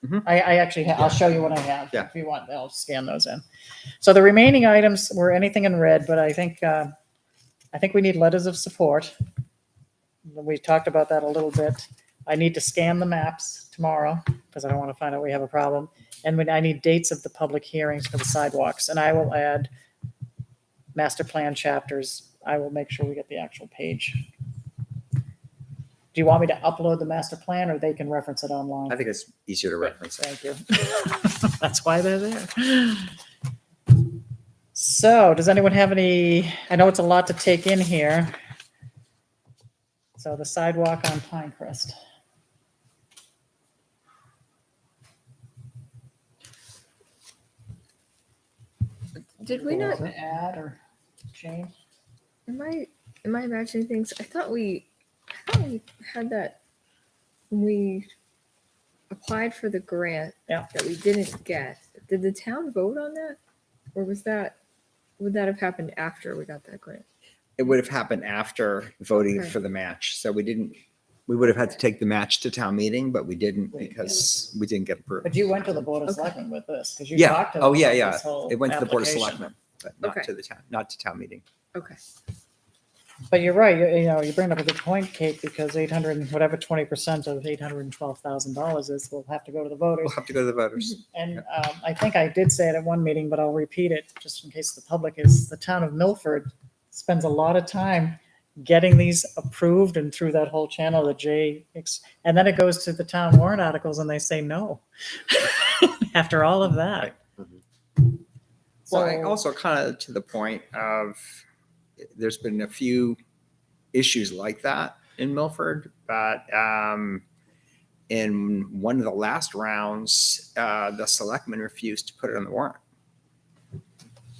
Mhm. I actually, I'll show you what I have. Yeah. If you want, I'll scan those in. So the remaining items were anything in red, but I think we need letters of support. We talked about that a little bit. I need to scan the maps tomorrow because I don't want to find out we have a problem. And I need dates of the public hearings for the sidewalks. And I will add master plan chapters. I will make sure we get the actual page. Do you want me to upload the master plan, or they can reference it online? I think it's easier to reference it. Thank you. That's why they're there. So does anyone have any, I know it's a lot to take in here. So the sidewalk on Pinecrest. Did we not? Add or change? Am I imagining things? I thought we had that when we applied for the grant Yeah. that we didn't get. Did the town vote on that, or would that have happened after we got that grant? It would have happened after voting Okay. for the match. So we would have had to take the match to town meeting, but we didn't because we didn't get approved. But you went to the Board of Okay. Selectmen with this, because you Yeah. talked to them Oh, yeah, about yeah. this whole It went to the Board of application. Selectmen, but not Okay. to the town, not to town meeting. Okay. But you're right, you bring up a good point, Kate, because 800 and whatever 20% of $812,000 is, will have to go to the voters. We'll have to go to the voters. And I think I did say it at one meeting, but I'll repeat it just in case the public is, the town of Milford spends a lot of time getting these approved and through that whole channel that and then it goes to the town warrant articles and they say no. After all of that. Well, I So- also kind of to the point of, there's been a few issues like that in Milford, but in one of the last rounds, the selectmen refused to put it on the warrant.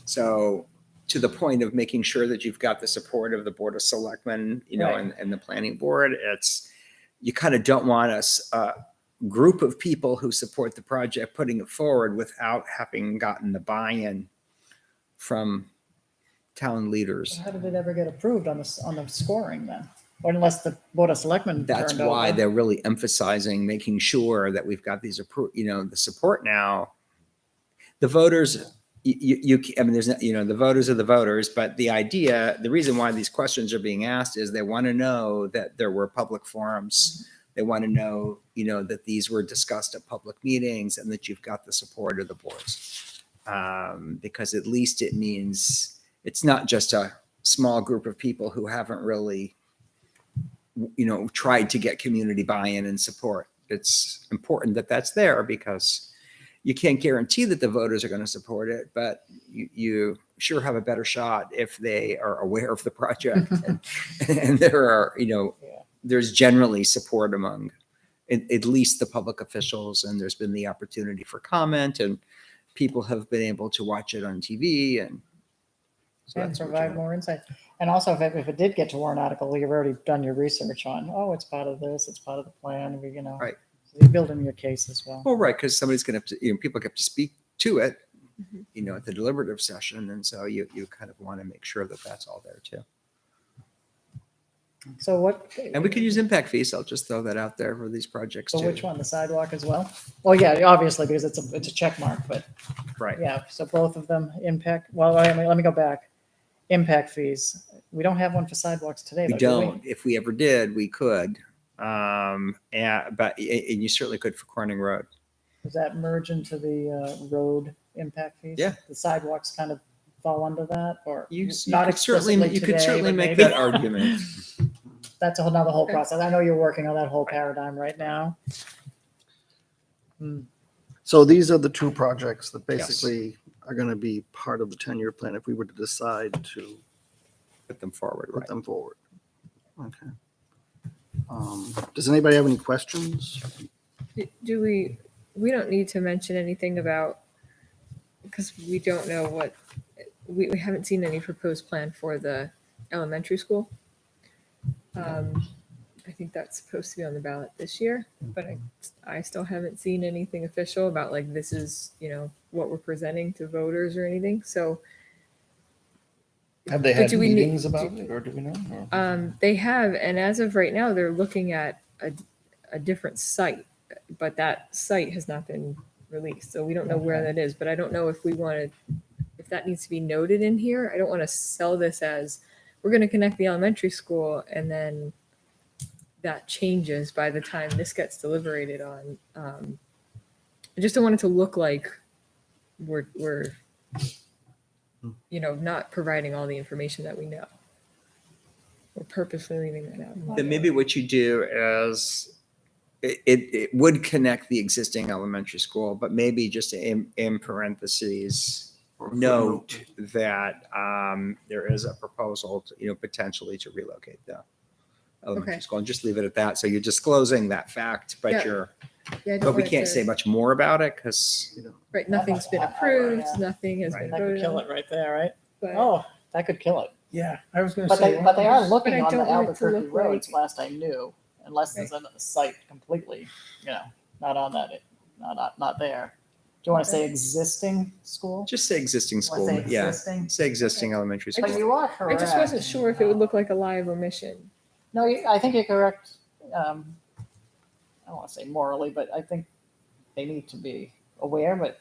So to the point of making sure that you've got the support of the Board of Selectmen, Right. and the planning board, you kind of don't want a group of people who support the project putting it forward without having gotten the buy-in from town leaders. How did it ever get approved on the scoring then? Or unless the Board of Selectmen That's turned why over. they're really emphasizing making sure that we've got these the support now. The voters, I mean, there's not, the voters are the voters, but the reason why these questions are being asked is they want to know that there were public forums. They want to know, that these were discussed at public meetings and that you've got the support of the boards. Because at least it means it's not just a small group of people who haven't really, tried to get community buy-in and support. It's important that that's there because you can't guarantee that the voters are going to support it, but you sure have a better shot if they are aware of the project and there are, there's generally support among at least the public officials, and there's been the opportunity for comment and people have been able to watch it on TV and so And that's what provide you- more insight. And also, if it did get to warrant article, you've already done your research on, it's part of this, it's part of the plan, Right. So you build in your case as well. Well, right, because somebody's going to have to, people have to speak to it, Mhm. at the deliberative session. And so you kind of want to make sure that that's all there too. So what? And we could use impact fees. I'll just throw that out there for these projects So too. which one, the sidewalk as well? Well, yeah, obviously, because it's a check mark, but Right. yeah, so both of them impact, well, let me go back. Impact fees. We don't have one for sidewalks today. We though, do don't. If we ever did, we could. And you certainly could for Corning Road. Does that merge into the road impact fees? Yeah. The sidewalks kind of fall under that, or You not could certainly, explicitly you could today, certainly but make maybe? that argument. That's another whole Okay. process. I know you're working on that whole paradigm right now. So these are the two projects that Yes. basically are going to be part of the 10-year plan if we were to decide to Put them forward, put right? them forward. Okay. Does anybody have any questions? Do we don't need to mention anything about, because we don't know what, we haven't seen any proposed plan for the elementary school. I think that's supposed to be on the ballot this year, but I still haven't seen anything official about like, this is, what we're presenting to voters or anything. So Have they But had do we need- meetings about it, or do we know? Or- they have, and as of right now, they're looking at a different site, but that site has not been released, so we don't know where that is. But I don't know if if that needs to be noted in here. I don't want to sell this as we're going to connect the elementary school, and then that changes by the time this gets deliberated on. I just don't want it to look like we're not providing all the information that we know. We're purposely leaving that out. Then maybe what you do is it would connect the existing elementary school, but maybe just in parentheses, or note that there is a proposal to, potentially to relocate the elementary Okay. school, and just leave it at that. So you're disclosing that fact, but Yeah. you're Yeah, I don't but we want it can't to- say much more about it because Right, nothing's been approved, Yeah. nothing has Right. been That could voted kill on. it right there, right? But Oh, that could kill it. Yeah, I was gonna But say. they are looking But I on the don't want it to Albuquerque look roads, like- last I knew, unless there's a site completely, not on that, not there. Do you want to say existing school? just say existing You school. wanna say Yeah, existing? say existing elementary I But school. you are I correct. just wasn't sure if it would look like a live omission. No, I think you're correct. I don't want to say morally, but I think they need to be aware, but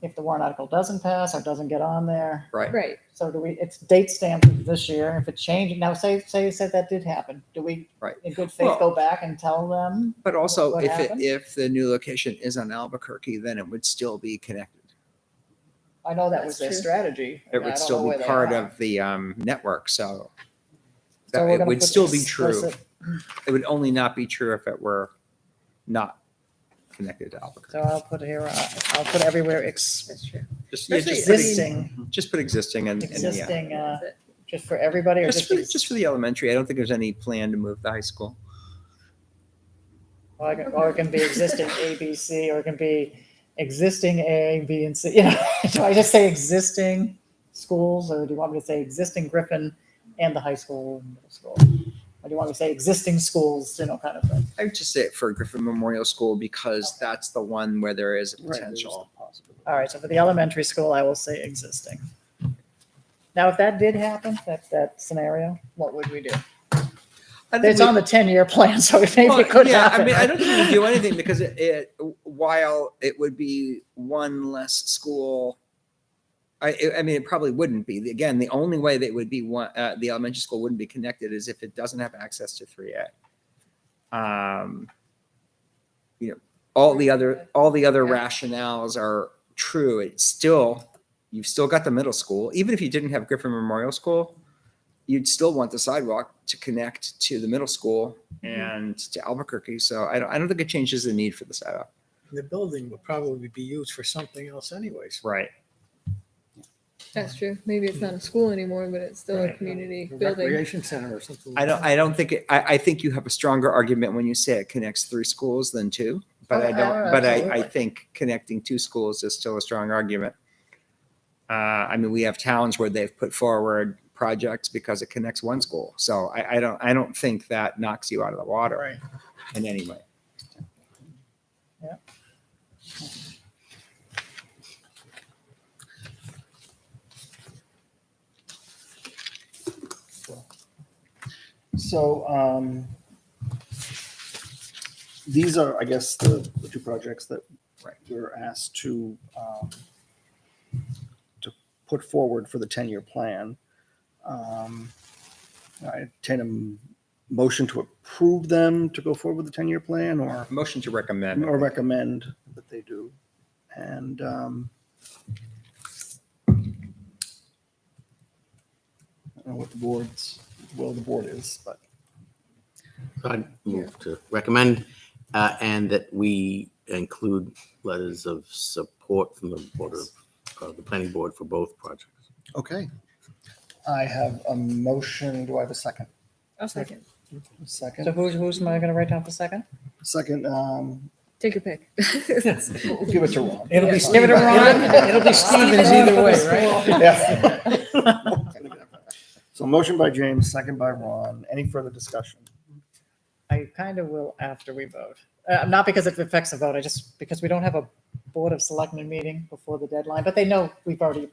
if the warrant article doesn't pass or doesn't get on there, Right. Right. so it's date stamped this year. If it changes, now say you said that did happen. Do we, Right. in good faith, Well- go back and tell them? But also, What happened? if the new location is on Albuquerque, then it would still be connected. I know that That's was their true. strategy. It I would don't know still where be they part are. of the network. So So we're it gonna would put still be true. explicit- It would only not be true if it were not connected to Albuquerque. So I'll put here, I'll put everywhere That's true. Just, Especially- just, put, existing, just put existing and yeah. existing, That's it. just for everybody or Just for the elementary. I don't think there's any plan to move the high school. Or it can be existing A, B, C, or it can be existing A, B, and C. Do I just say existing schools, or do you want me to say existing Griffin and the high school, middle school? Or do you want me to say existing schools, kind of thing? I would just say it for Griffin Memorial School because that's the one where there is a Right, there's potential. the possibility. All right, so for the elementary school, I will say existing. Now, if that did happen, that scenario, what would we do? It's on the 10-year plan, so maybe it could yeah, happen. I mean, I don't think we would do anything because while it would be one less school, I mean, it probably wouldn't be. Again, the only way that it would be one, the elementary school wouldn't be connected is if it doesn't have access to 3A. All the other rationales are true. You've still got the middle school. Even if you didn't have Griffin Memorial School, you'd still want the sidewalk to connect to the middle school and to Albuquerque. So I don't think it changes the need for the sidewalk. The building would probably be used for something else anyways. Right. That's true. Maybe it's not a school anymore, but it's still a Right. community A building. recreation center or something. I don't think I think you have a stronger argument when you say it connects 3 schools than 2. But Oh, I don't. But I absolutely. think connecting 2 schools is still a strong argument. I mean, we have towns where they've put forward projects because it connects 1 school. So I don't think that knocks you out of the water Right. in any way. So these are, I guess, the 2 projects that we're asked to put forward for the 10-year plan. I entertain a motion to approve them to go forward with the 10-year plan or Motion to recommend. recommend that they do. And I don't know what the board's will of the board is, but So I'd move to recommend and that we include letters of support from the board of the planning board for both projects. okay. I have a motion. Do I have a second? I'll second. So Second. who's am I going to write down for second? Second. Take your pick. We'll give it to Ron. It'll be Give it a Ron. It'll be Stevens either way, right? Yeah. So motion by James, second by Ron. Any further discussion? I kind of will after we vote. Not because it affects the vote, because we don't have a Board of Selectmen meeting before the deadline, but they know we've already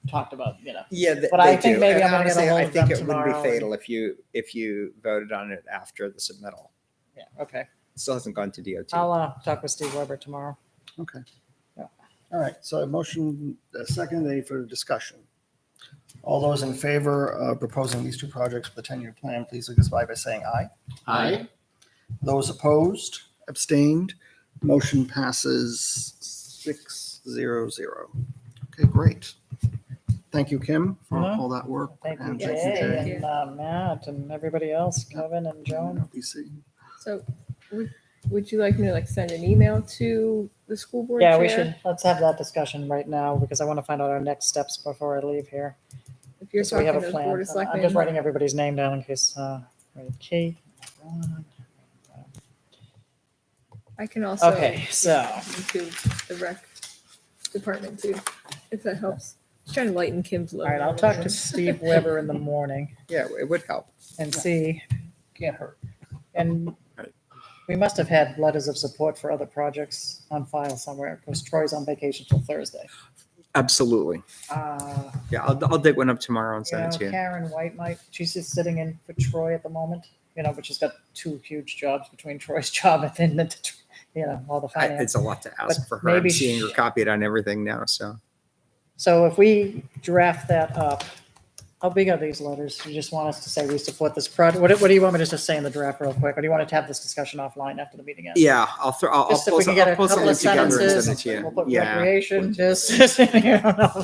talked about, Yeah, But I think maybe I'm gonna get a honestly, hold I of think them it wouldn't be tomorrow fatal if you voted on it after the submittal. Yeah, okay. It still hasn't gone to DOT. I'll talk with Steve Weber tomorrow. Okay. Yeah. All right. So a motion, second, any further discussion? All those in favor of proposing these 2 projects for the 10-year plan, please signify by saying aye. Aye. Those opposed, abstained, motion passes 6-0-0. Okay, great. Thank you, Kim, for Mhm. all that work. Thank you, And Jay, and Matt, and everybody else, Kevin and Joan. BC. So would you like me to send an email to the school board Yeah, chair? we should, let's have that discussion right now, because I want to find out our next steps before I leave here. If you're So we talking have to a the plan. board of I'm selectmen. just writing everybody's name down in case, right, Kate. Ron, I can also Okay, so, include the rec department too, if that helps. Just trying to lighten Kim's load. all right, I'll talk to Steve Weber in the morning Yeah, it would help. and see, get her. And Right. we must have had letters of support for other projects on file somewhere, because Troy's on vacation till Thursday. Absolutely. Yeah, I'll dig one up tomorrow and You send know, it to you. Karen White might, she's just sitting in for Troy at the moment, but she's got 2 huge jobs between Troy's job and then all the finance. It's a lot to ask But for her. I'm maybe seeing her copied on everything now, so. So if we draft that up, how big are these letters? You just want us to say we support this project? What do you want me to just say in the draft real quick? Or do you want to have this discussion offline after the meeting ends? Yeah, I'll Just if we can get a pull couple of something together and sentences, send it to you. we'll put Yeah. recreation, just,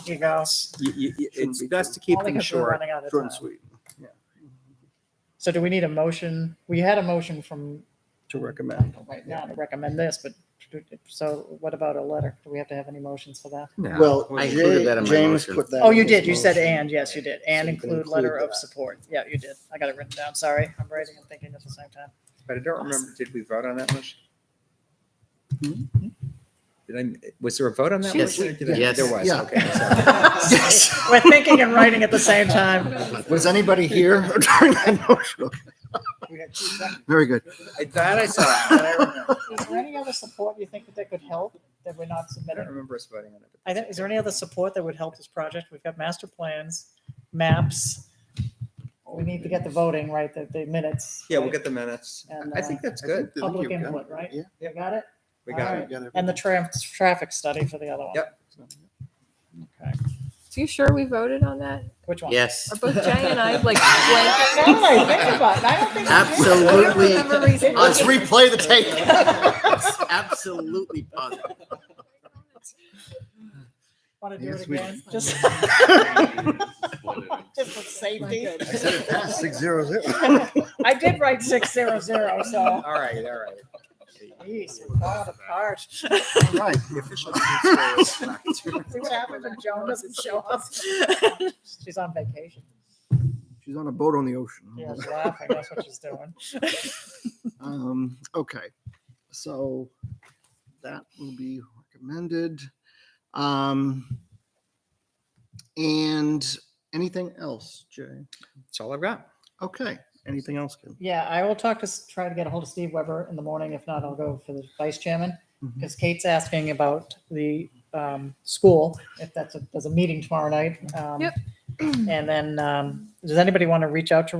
you go. It's best to keep Only things 'cause we're short. running out of Short and time. sweet. So do we need a motion? We had a motion from To recommend. right now to recommend this, but so what about a letter? Do we have to have any motions for that? No. Well, I included that in my James motion. put that. Oh, in you his did. You said motion. and, yes, you did. And So you can include letter include of that. support. Yeah, you did. I got it written down. Sorry. I'm writing and thinking at the same time. But I don't remember, did we vote on that motion? Was there a vote on that Yes. motion? or did I- Yes. There was, Yeah. okay. Yes. We're thinking and writing at the same time. Was anybody here during that motion? Okay. We had 2 seconds. Very good. That I saw, that I remember. Is there any other support you think that could help that we're not I don't submitting? remember us voting on it. I think, is there any other support that would help this project? We've got master plans, maps. We need to get the voting, right, the minutes. Yeah, we'll right? get the minutes. And, I think that's good. Public You've got input, it. right? Yeah. You got it? We All got right. it. Together. And the traffic study for the other one. Yep. Okay. So you sure we voted on that? Which one? Yes, Are both Jay and I like Now blanking? that I think about it, I don't think. I did. absolutely, I don't remember reason- Let's replay the tape. absolutely positive. Want to do Yes, it we again? Just just for safety. I said it passed 600. I did write 600, so. All right, all right. Jeez, we're falling apart. Right. The official minutes were back to- See what happens when Joan doesn't show up? She's on vacation. She's on a boat on the ocean. Yeah, she's laughing. That's what she's doing. Okay, so that will be recommended. And anything else, Jay? That's all I've got. Okay, anything else, Kim? Yeah, I will try to get a hold of Steve Weber in the morning. If not, I'll go for the vice chairman. Mhm. Because Kate's asking about the school, if there's a meeting tomorrow night. Yep. And then, does anybody want to reach out to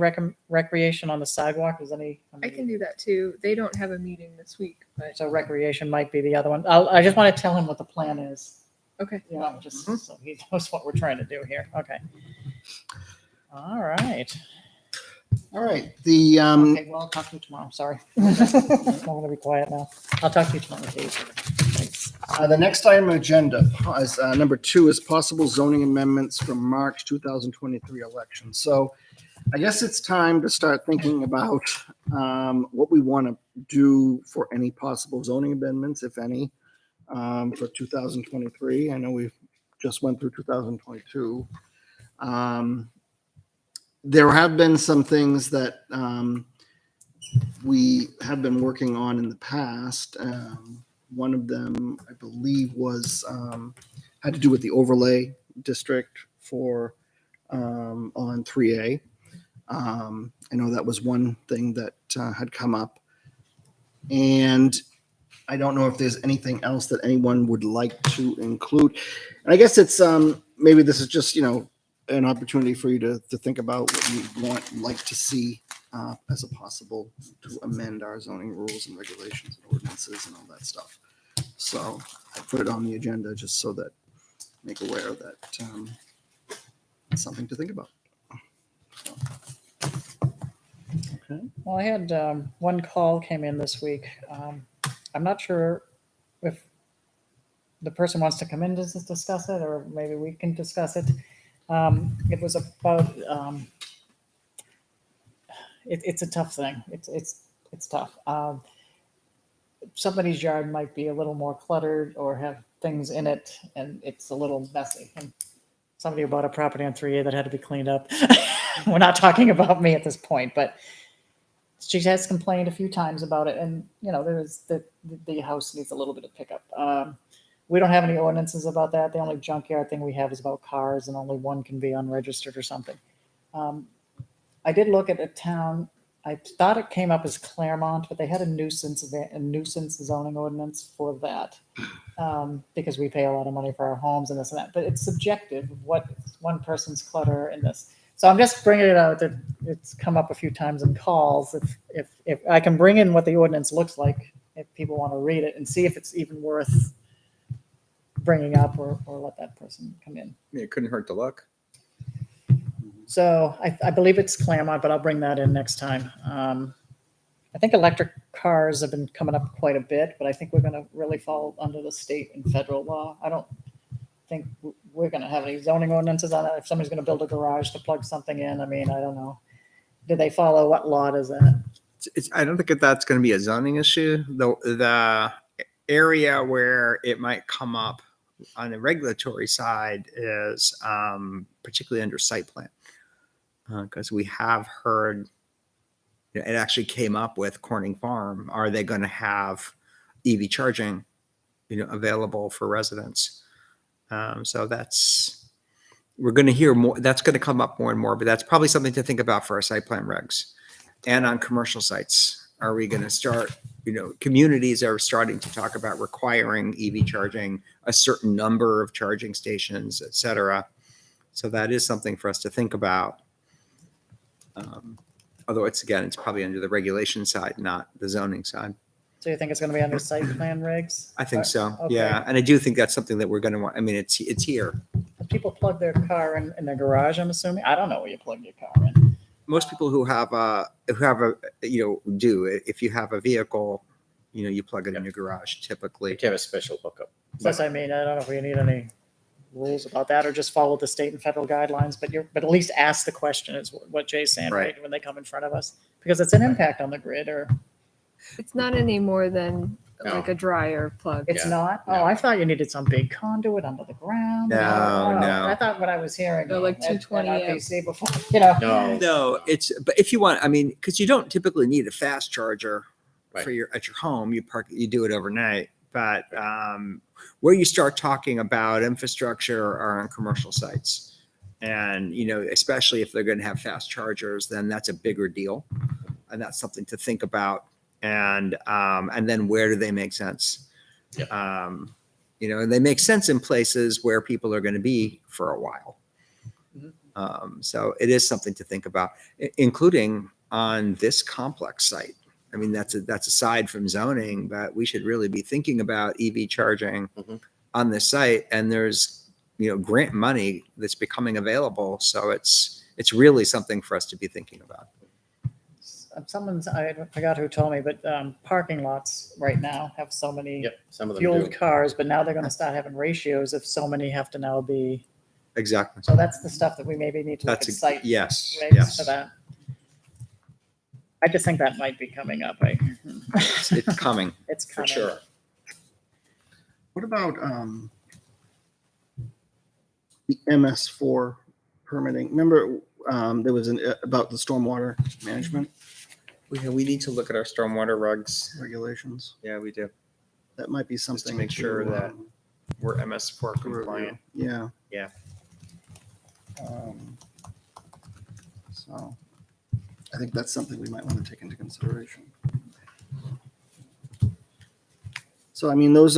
recreation on the sidewalk? I can do that too. They don't have a meeting this week, but So recreation might be the other one. I just want to tell him what the plan is. okay. Just so he knows what we're trying to do here. Okay. All right. All right, the, Okay, well, I'll talk to you tomorrow. Sorry. I'm going to be quiet now. I'll talk to you tomorrow, Dave. Thanks. the next item on agenda is, number 2 is possible zoning amendments from March 2023 election. So I guess it's time to start thinking about what we want to do for any possible zoning amendments, if any, for 2023. I know we just went through 2022. There have been some things that we have been working on in the past. One of them, I believe, was had to do with the overlay district for on 3A. I know that was one thing that had come up, and I don't know if there's anything else that anyone would like to include. And I guess it's maybe this is just an opportunity for you to think about what you like to see as a possible to amend our zoning rules and regulations and ordinances and all that stuff. So I put it on the agenda just so that make aware that it's something to think about. So, okay. Well, I had one call came in this week. I'm not sure if the person wants to come in to discuss it, or maybe we can discuss it. It was about, it's a tough thing. It's tough. Somebody's yard might be a little more cluttered or have things in it, and it's a little messy. And somebody who bought a property on 3A that had to be cleaned up. We're not talking about me at this point, but she has complained a few times about it, and the house needs a little bit of pickup. We don't have any ordinances about that. The only junkyard thing we have is about cars, and only one can be unregistered or something. I did look at a town. I thought it came up as Claremont, but they had a nuisance zoning ordinance for that, because we pay a lot of money for our homes and this and that. But it's subjective of what one person's clutter and this. So I'm just bringing it out that it's come up a few times in calls. If I can bring in what the ordinance looks like, if people want to read it and see if it's even worth bringing up, or let that person come in. It couldn't hurt to look. So I believe it's Claremont, but I'll bring that in next time. I think electric cars have been coming up quite a bit, but I think we're going to really fall under the state and federal law. I don't think we're going to have any zoning ordinances on that. If somebody's going to build a garage to plug something in, I mean, I don't know. Do they follow, what law does that? I don't think that's going to be a zoning issue. The area where it might come up on the regulatory side is particularly under site plan, because we have heard, it actually came up with Corning Farm. Are they going to have EV charging, available for residents? So we're going to hear more. That's going to come up more and more, but that's probably something to think about for our site plan regs. And on commercial sites, are we going to start, communities are starting to talk about requiring EV charging, a certain number of charging stations, et cetera. So that is something for us to think about. Although it's probably under the regulation side, not the zoning side. So you think it's going to be under site plan regs? I think so. Okay. Yeah. And I do think that's something that we're going to want. I mean, it's here. People plug their car in their garage, I'm assuming. I don't know where you plug your car in. Most people who have a, do. If you have a vehicle, you plug it in your garage typically. You have a special hookup. Plus, I mean, I don't know if we need any rules about that, or just follow the state and federal guidelines, but at least ask the question, is what Jay's saying, right? When they come in front of us, because it's an impact on the grid, or It's not any more than No. like a dryer plug. it's Yeah. not. No. Oh, I thought you needed some big conduit under the ground. No, Oh, no. I thought what I was hearing. They're like at 220 RPC before, No. No, but if you want, because you don't typically need a fast charger Right. at your home. You do it overnight. But where you start talking about infrastructure are on commercial sites, and especially if they're going to have fast chargers, then that's a bigger deal, and that's something to think about. And then where do they make sense? Yep. And they make sense in places where people are going to be for a while. So it is something to think about, including on this complex site. I mean, that's aside from zoning, but we should really be thinking about EV charging on this site. And there's, grant money that's becoming available. So it's really something for us to be thinking about. I forgot who told me, but parking lots right now have so many Yep. Some of them fueled do. cars, but now they're going to start having ratios if so many have to now be. Exactly. So that's the stuff that we maybe need to look at site Yes. regs Yes. for that. I just think that might be coming up. It's coming It's for coming. sure. What about the MS4 permitting? Remember, there was about the stormwater management We need to look at our stormwater regs. regulations. Yeah, we do. That might be something make sure that we're MS4 to review. compliant. Yeah. Yeah. So I think that's something we might want to take into consideration. So, I mean, there's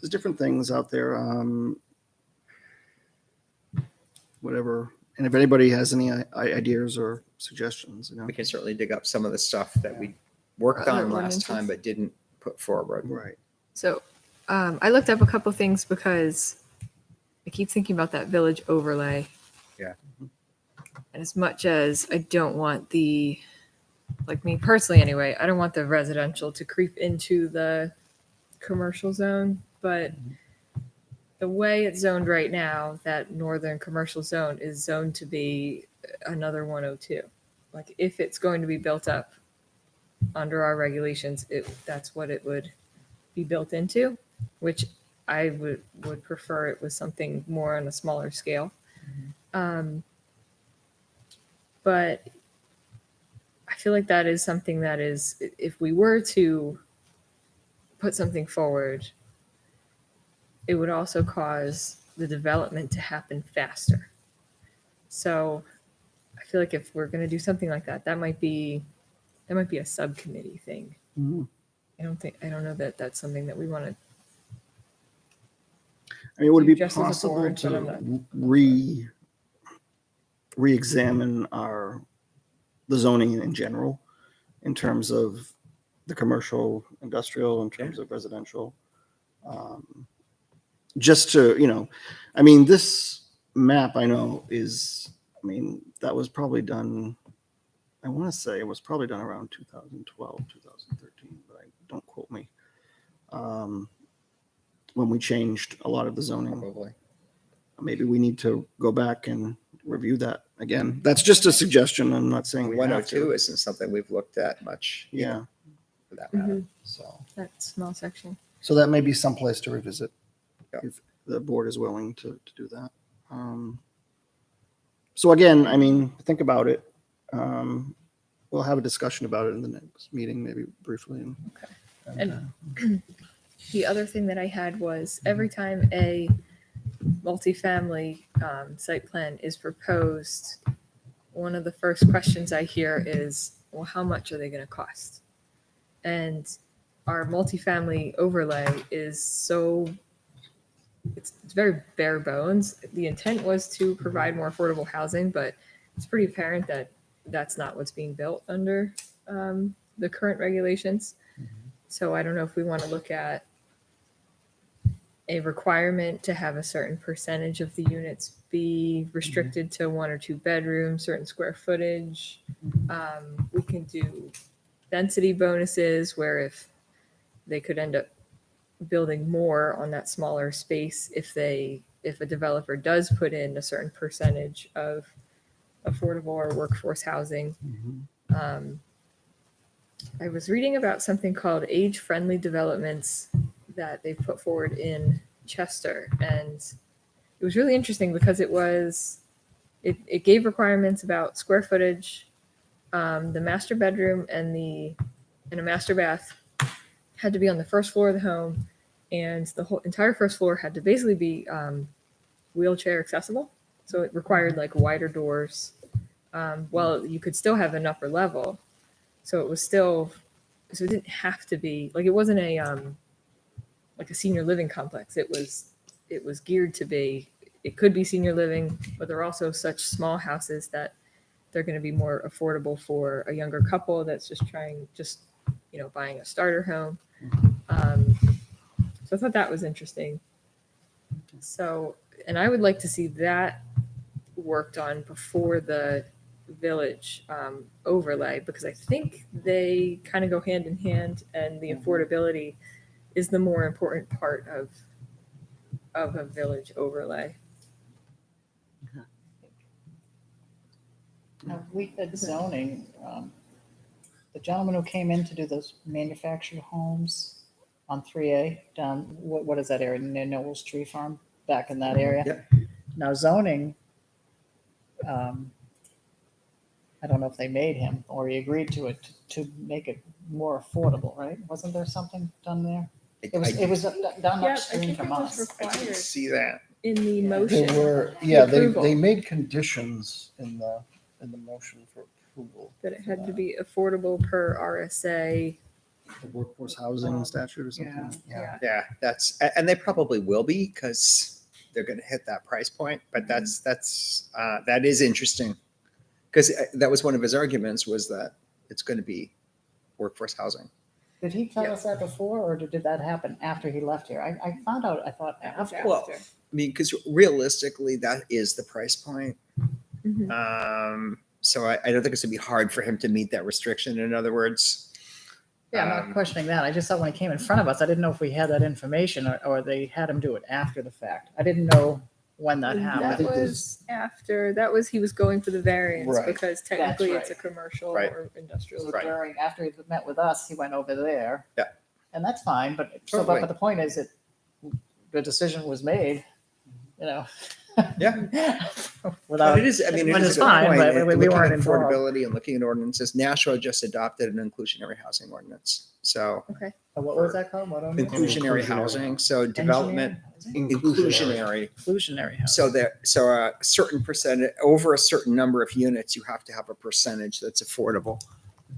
different things out there. Whatever. And if anybody has any ideas or suggestions, We can certainly dig up some of the stuff that we worked Other on last ordinances? time but didn't put forward. Right. So I looked up a couple things because I keep thinking about that village overlay. Yeah. And as much as I don't want like me personally anyway, I don't want the residential to creep into the commercial zone, but the way it's zoned right now, that northern commercial zone is zoned to be another 102. Like if it's going to be built up under our regulations, that's what it would be built into, which I would prefer it was something more on a smaller scale. But I feel like that is something that is, if we were to put something forward, it would also cause the development to happen faster. So I feel like if we're going to do something like that, that might be a subcommittee thing. Mhm. I don't know that that's something that we want to. I mean, would it be Just as a possible board, but I'm to re-examine the zoning in general in terms of the commercial, industrial, in terms of residential? Just to, I mean, this map I know is, I mean, that was probably done, I want to say it was probably done around 2012, 2013, but don't quote me. When we changed a lot of the zoning. Probably. Maybe we need to go back and review that again. That's just a suggestion. I'm not saying we have 102 to. isn't something we've looked at much. Yeah. For that matter. So, That small section. so that may be someplace to revisit Yeah. if the board is willing to do that. So again, I mean, think about it. We'll have a discussion about it in the next meeting, maybe briefly. And the other thing that I had was every time a multifamily site plan is proposed, one of the first questions I hear is, well, how much are they going to cost? And our multifamily overlay is it's very bare bones. The intent was to provide more affordable housing, but it's pretty apparent that that's not what's being built under the current regulations. So I don't know if we want to look at a requirement to have a certain percentage of the units be restricted to 1 or 2 bedrooms, certain square footage. We can do density bonuses where if they could end up building more on that smaller space if a developer does put in a certain percentage of affordable or workforce housing. I was reading about something called age-friendly developments that they put forward in Chester, and it was really interesting because it gave requirements about square footage. The master bedroom and a master bath had to be on the first floor of the home, and the whole entire first floor had to basically be wheelchair accessible. So it required like wider doors. Well, you could still have an upper level. So it didn't have to be like, it wasn't like a senior living complex. It was geared to be, it could be senior living, but there are also such small houses that they're going to be more affordable for a younger couple that's just buying a starter home. So I thought that was interesting. So, and I would like to see that worked on before the village overlay, because I think they kind of go hand in hand, and the affordability is the more important part of a village overlay. Now, we had zoning, the gentleman who came in to do those manufactured homes on 3A down, what is that area, near Noel's Tree Farm, back in that area? Yep. Now zoning, I don't know if they made him or he agreed to it to make it more affordable, right? Wasn't there something done there? It was done Yeah, I upstream think from it was us. I didn't required see that. in the Yeah. motion. they approval. made conditions in the motion for approval. That it had to be affordable per RSA. The workforce housing statute or something. Yeah. Yeah, and they probably will be because they're going to hit that price point. But that is interesting because that was one of his arguments, was that it's going to be workforce housing. Did he tell us that before, or did that happen after he left here? I found out, I thought after. Well, I mean, because realistically, that is the price point. Mhm. So I don't think it's going to be hard for him to meet that restriction. In other words. Yeah, I'm not questioning that. I just thought when he came in front of us, I didn't know if we had that information or they had him do it after the fact. I didn't know when that That happened. was after, he was going for the variance Right. because technically That's it's a commercial Right. or industrial. So Right. after he met with us, he went over there. Yeah. And that's fine, but Totally. but the point is that the decision was made, Yeah. without. But it is, I mean, it but is it's a good fine, point. but And we looking weren't at involved. affordability and looking at ordinances. Nashua just adopted an inclusionary housing ordinance. So Okay. What was that called? What on it? inclusionary housing, so development, inclusionary. Inclusionary housing. So so a certain percentage, over a certain number of units, you have to have a percentage that's affordable.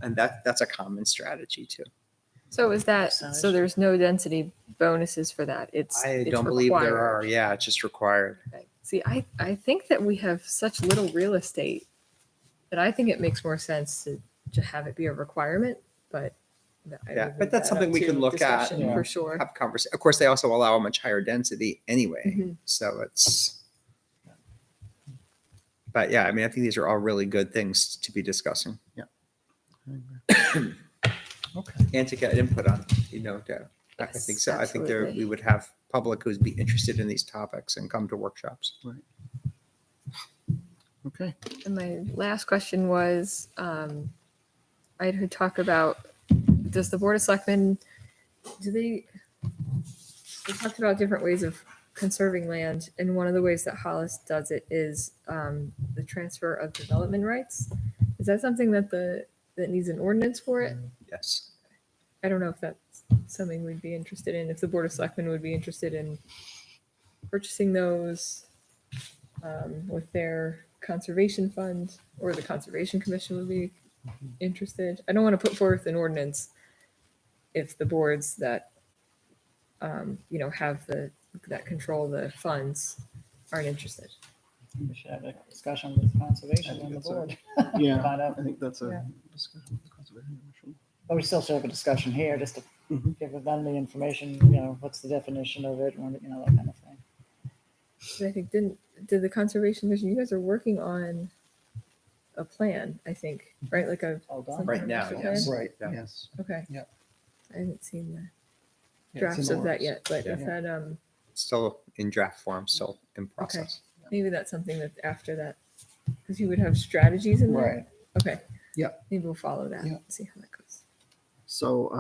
And that's a common strategy too. So is that, Percentage. so there's no density bonuses for that? It's required. Yeah, it's just required. Okay. See, I think that we have such little real estate that I think it makes more sense to have it be a requirement, but I Yeah, would but leave that's that something up we to can look at discussion and for sure. have conversation. Of course, they also allow a much higher density anyway. Mhm. So but yeah, I mean, I think these are all really good things to be discussing. Yeah. Okay. And to get input on, I Yes, think so. I think absolutely. we would have public who's be interested in these topics and come to workshops. Okay. And my last question was, I had talk about, does the Board of Selectmen, they talked about different ways of conserving land, and one of the ways that Hollis does it is the transfer of development rights. Is that something that needs an ordinance for it? Yes. I don't know if that's something we'd be interested in, if the Board of Selectmen would be interested in purchasing those with their conservation fund, or the Conservation Commission would be interested. I don't want to put forth an ordinance if the boards that have that control the funds aren't interested. We should have a discussion with conservation on the board. Yeah, Find out. I think that's Yeah. a discussion with the Conservation Commission. But we still should have a discussion here, just to Mhm. give them the information, what's the definition of it, and, that kind of thing. But I think did the Conservation Commission, you guys are working on a plan, I think, right? Like a All done. Some Right kind of now, master yes. plan? Right, Yeah. yes. Okay. Yeah. I haven't seen the Yeah, it's in drafts the of that works. yet, but if Yeah. that Still in draft form, still in process. maybe that's something that after that, because you would have strategies in there. Right. Okay. Yeah. Maybe we'll follow that. Yeah. See how that goes. So,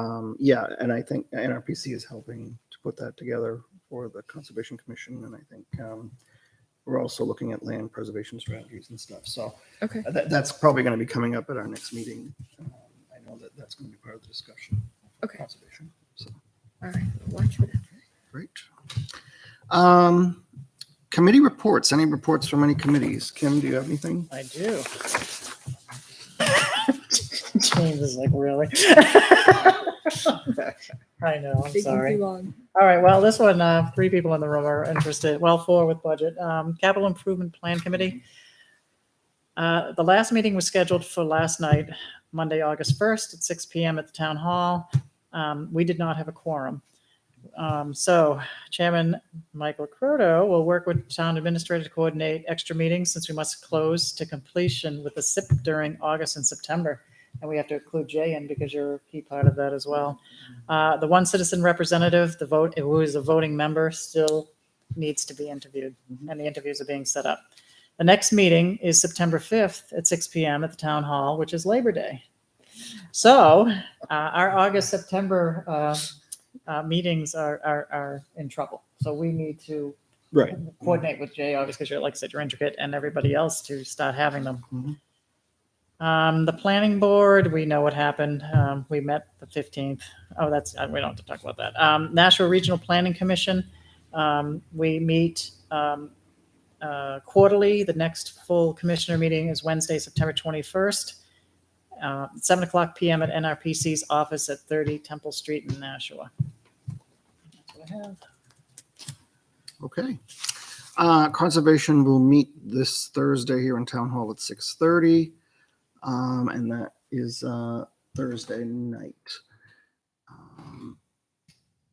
and I think NRPC is helping to put that together for the Conservation Commission. And I think we're also looking at land preservation strategies and stuff. So Okay. that's probably going to be coming up at our next meeting. I know that's going to be part of the discussion. for Okay. Conservation. So, All right. Watch for that. great. Committee reports. Any reports from any committees? Kim, do you have anything? I do. James is like, really? I know, I'm Taking sorry. too long. All right, well, this one, 3 people in the room are interested, well, 4 with budget. Capital Improvement Plan Committee. The last meeting was scheduled for last night, Monday, August 1st at 6 PM at the Town Hall. We did not have a quorum. So Chairman Michael Croto will work with Town Administrator to coordinate extra meetings since we must close to completion with the SIP during August and September. And we have to include Jay in because you're a key part of that as well. The one citizen representative, who is a voting member, still needs to be interviewed, and the interviews are being set up. The next meeting is September 5th at 6 PM at the Town Hall, which is Labor Day. So our August, September meetings are in trouble. So we need to Right. coordinate with Jay, obviously, because like I said, you're intricate, and everybody else to start having them. The planning board, we know what happened. We met the 15th. Oh, we don't have to talk about that. National Regional Planning Commission, we meet quarterly. The next full commissioner meeting is Wednesday, September 21st, 7:00 PM at NRPC's office at 30 Temple Street in Nashua. That's what I have. Okay. Conservation will meet this Thursday here in Town Hall at 6:30. And that is Thursday night.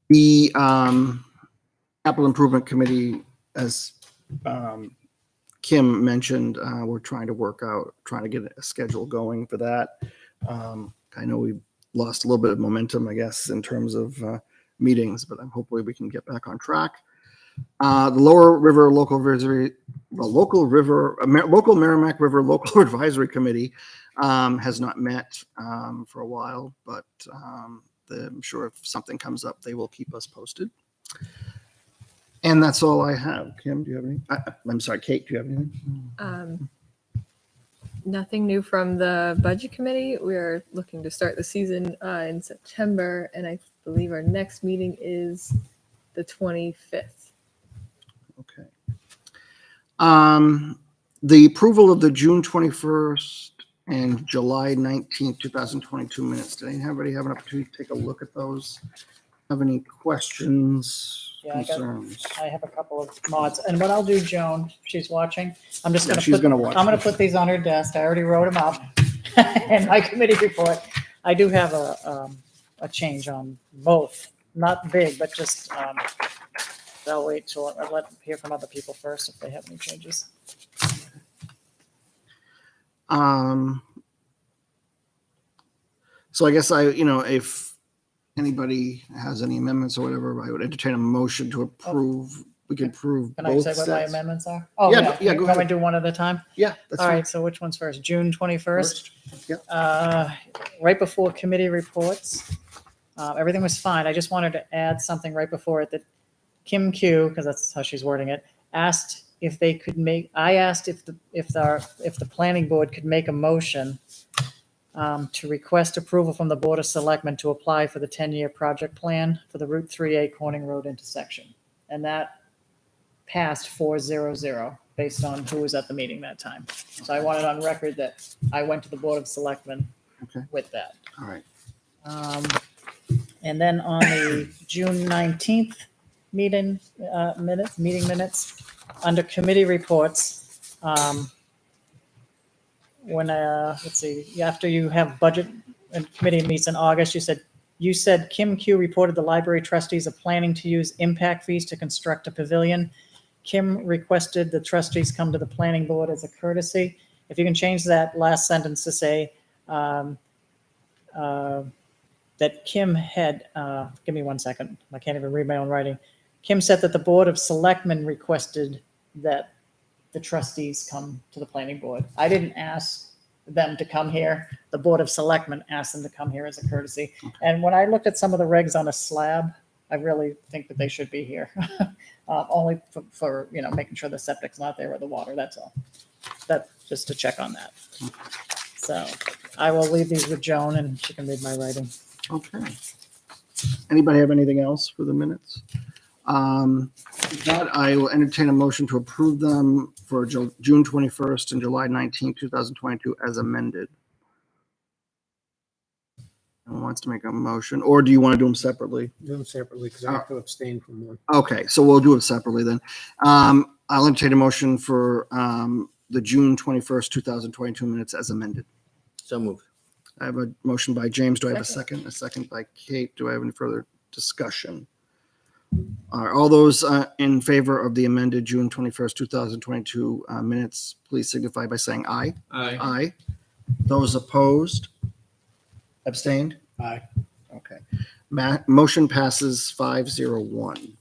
The Capital Improvement Committee, as Kim mentioned, we're trying to get a schedule going for that. I know we lost a little bit of momentum, I guess, in terms of meetings, but hopefully we can get back on track. The Lower River Local Merrimack River Local Advisory Committee has not met for a while, but I'm sure if something comes up, they will keep us posted. And that's all I have. Kim, do you have any? I'm sorry, Kate, do you have anything? Nothing new from the budget committee. We're looking to start the season in September, and I believe our next meeting is the 25th. Okay. The approval of the June 21st and July 19th, 2022 minutes. Did anybody have an opportunity to take a look at those? Have any questions, Yeah, concerns? I have a couple of mods. And what I'll do, Joan, she's watching, I'm just Yeah, gonna she's put, gonna watch. I'm gonna put these on her desk. I already wrote them up. And my committee report, I do have a change on both, not big, but just, I'll wait till, I'll let hear from other people first if they have any changes. So I guess if anybody has any amendments or whatever, I would entertain a motion to approve. We could approve Can I both say what my sets. amendments are? Oh, Yeah, yeah. yeah, go You want me ahead. to do one at a time? Yeah, that's All fine. right, so which one's first? June 21st? Yep. Right before committee reports. Everything was fine. I just wanted to add something right before it that Kim Q, because that's how she's wording it, asked if they could make, I asked if the planning board could make a motion to request approval from the Board of Selectmen to apply for the 10-year project plan for the Route 3A Corning Road intersection. And that passed 4-0-0 based on who was at the meeting that time. So I wanted on record that I went to the Board of Selectmen Okay. with that. All right. And then on the June 19th meeting minutes, under committee reports, when, let's see, after you have budget and committee meets in August, you said Kim Q reported the library trustees are planning to use impact fees to construct a pavilion. Kim requested the trustees come to the planning board as a courtesy. If you can change that last sentence to say, that Kim had, give me 1 second, I can't even read my own writing. Kim said that the Board of Selectmen requested that the trustees come to the planning board. I didn't ask them to come here. The Board of Selectmen asked them to come here as a courtesy. And when I looked at some of the regs on a slab, I really think that they should be here. Only for making sure the septic's not there or the water, that's all. That's just to check on that. So I will leave these with Joan and she can read my writing. Okay. Anybody have anything else for the minutes? If not, I will entertain a motion to approve them for June 21st and July 19th, 2022 as amended. Anyone wants to make a motion, or do you want to do them separately? Do them separately because I have to abstain from one. Okay, so we'll do it separately then. I'll entertain a motion for the June 21st, 2022 minutes as amended. So moved. I have a motion by James. Do I have a second? A second by Kate. Do I have any further discussion? Are all those in favor of the amended June 21st, 2022 minutes, please signify by saying aye. Aye. Aye. Those opposed? Abstained? Aye. Okay. Motion passes 5-0-1.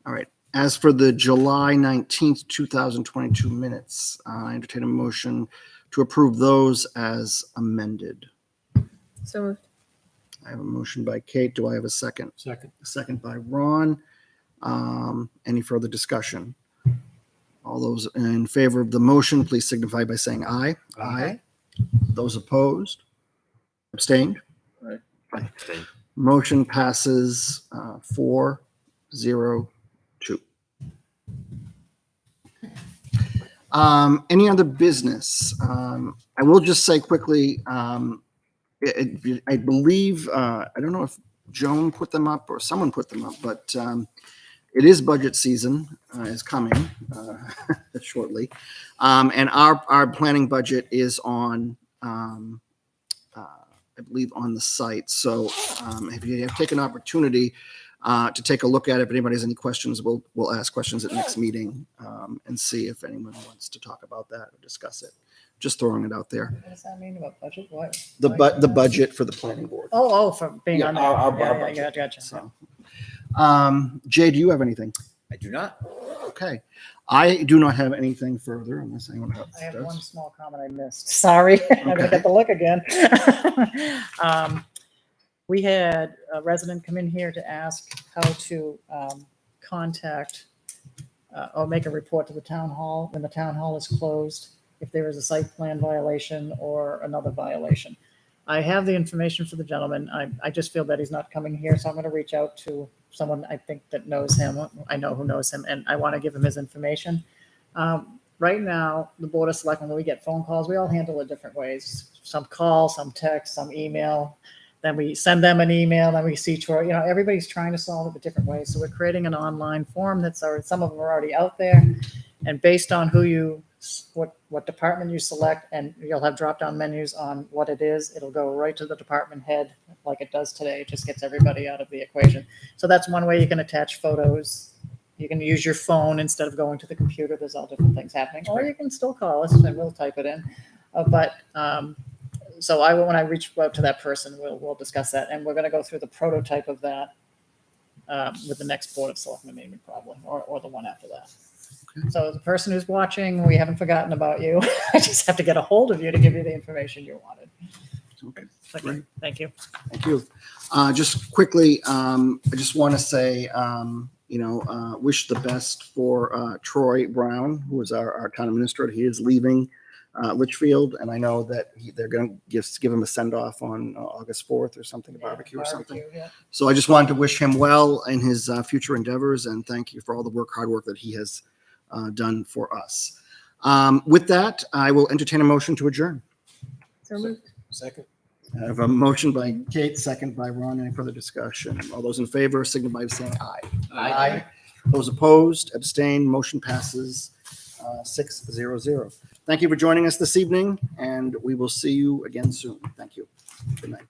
All right. As for the July 19th, 2022 minutes, I entertain a motion to approve those as amended. So moved. I have a motion by Kate. Do I have a second? Second. A second by Ron. Any further discussion? All those in favor of the motion, please signify by saying aye. Aye. Those opposed? Abstained? Abstain. Motion passes 4-0-2. Any other business? I will just say quickly, I believe, I don't know if Joan put them up or someone put them up, but it is budget season is coming shortly. And our planning budget is on, I believe, on the site. So if you take an opportunity to take a look at it, if anybody has any questions, we'll ask questions at next meeting and see if anyone wants to talk about that or discuss it. Just throwing it out there. What does that mean about budget? What? The budget for the planning board. Oh, for being Yeah, on there. our Yeah, budget. gotcha. So, Jay, do you have anything? I do not. Okay. I do not have anything further unless anyone else I have does. one small comment I missed. Sorry, I'm gonna Okay. get the look again. We had a resident come in here to ask how to contact or make a report to the town hall when the town hall is closed, if there is a site plan violation or another violation. I have the information for the gentleman. I just feel that he's not coming here, so I'm going to reach out to someone I think that knows him. I know who knows him, and I want to give him his information. Right now, the Board of Selectmen, when we get phone calls, we all handle it different ways. Some call, some text, some email. Then we send them an email, then we see to our, everybody's trying to solve it a different way. So we're creating an online form that's already, some of them are already out there. And based on what department you select, and you'll have drop-down menus on what it is, it'll go right to the department head like it does today. It just gets everybody out of the equation. So that's one way you can attach photos. You can use your phone instead of going to the computer. There's all different things happening. Or you can still call us and we'll type it in. So when I reach out to that person, we'll discuss that. And we're going to go through the prototype of that with the next Board of Selectmen meeting probably, or the one after that. Okay. So the person who's watching, we haven't forgotten about you. I just have to get a hold of you to give you the information you wanted. Okay. Okay. Thank you. Thank you. Just quickly, I just want to say, wish the best for Troy Brown, who is our town administrator. He is leaving Litchfield, and I know that they're going to give him a send-off on August 4th or something, a barbecue or something. Yeah. So I just wanted to wish him well in his future endeavors, and thank you for all the hard work that he has done for us. With that, I will entertain a motion to adjourn. So moved. Second. I have a motion by Kate, second by Ron. Any further discussion? All those in favor signify by saying aye. Aye. Those opposed, abstained, motion passes 6-0-0. Thank you for joining us this evening, and we will see you again soon. Thank you. Good night.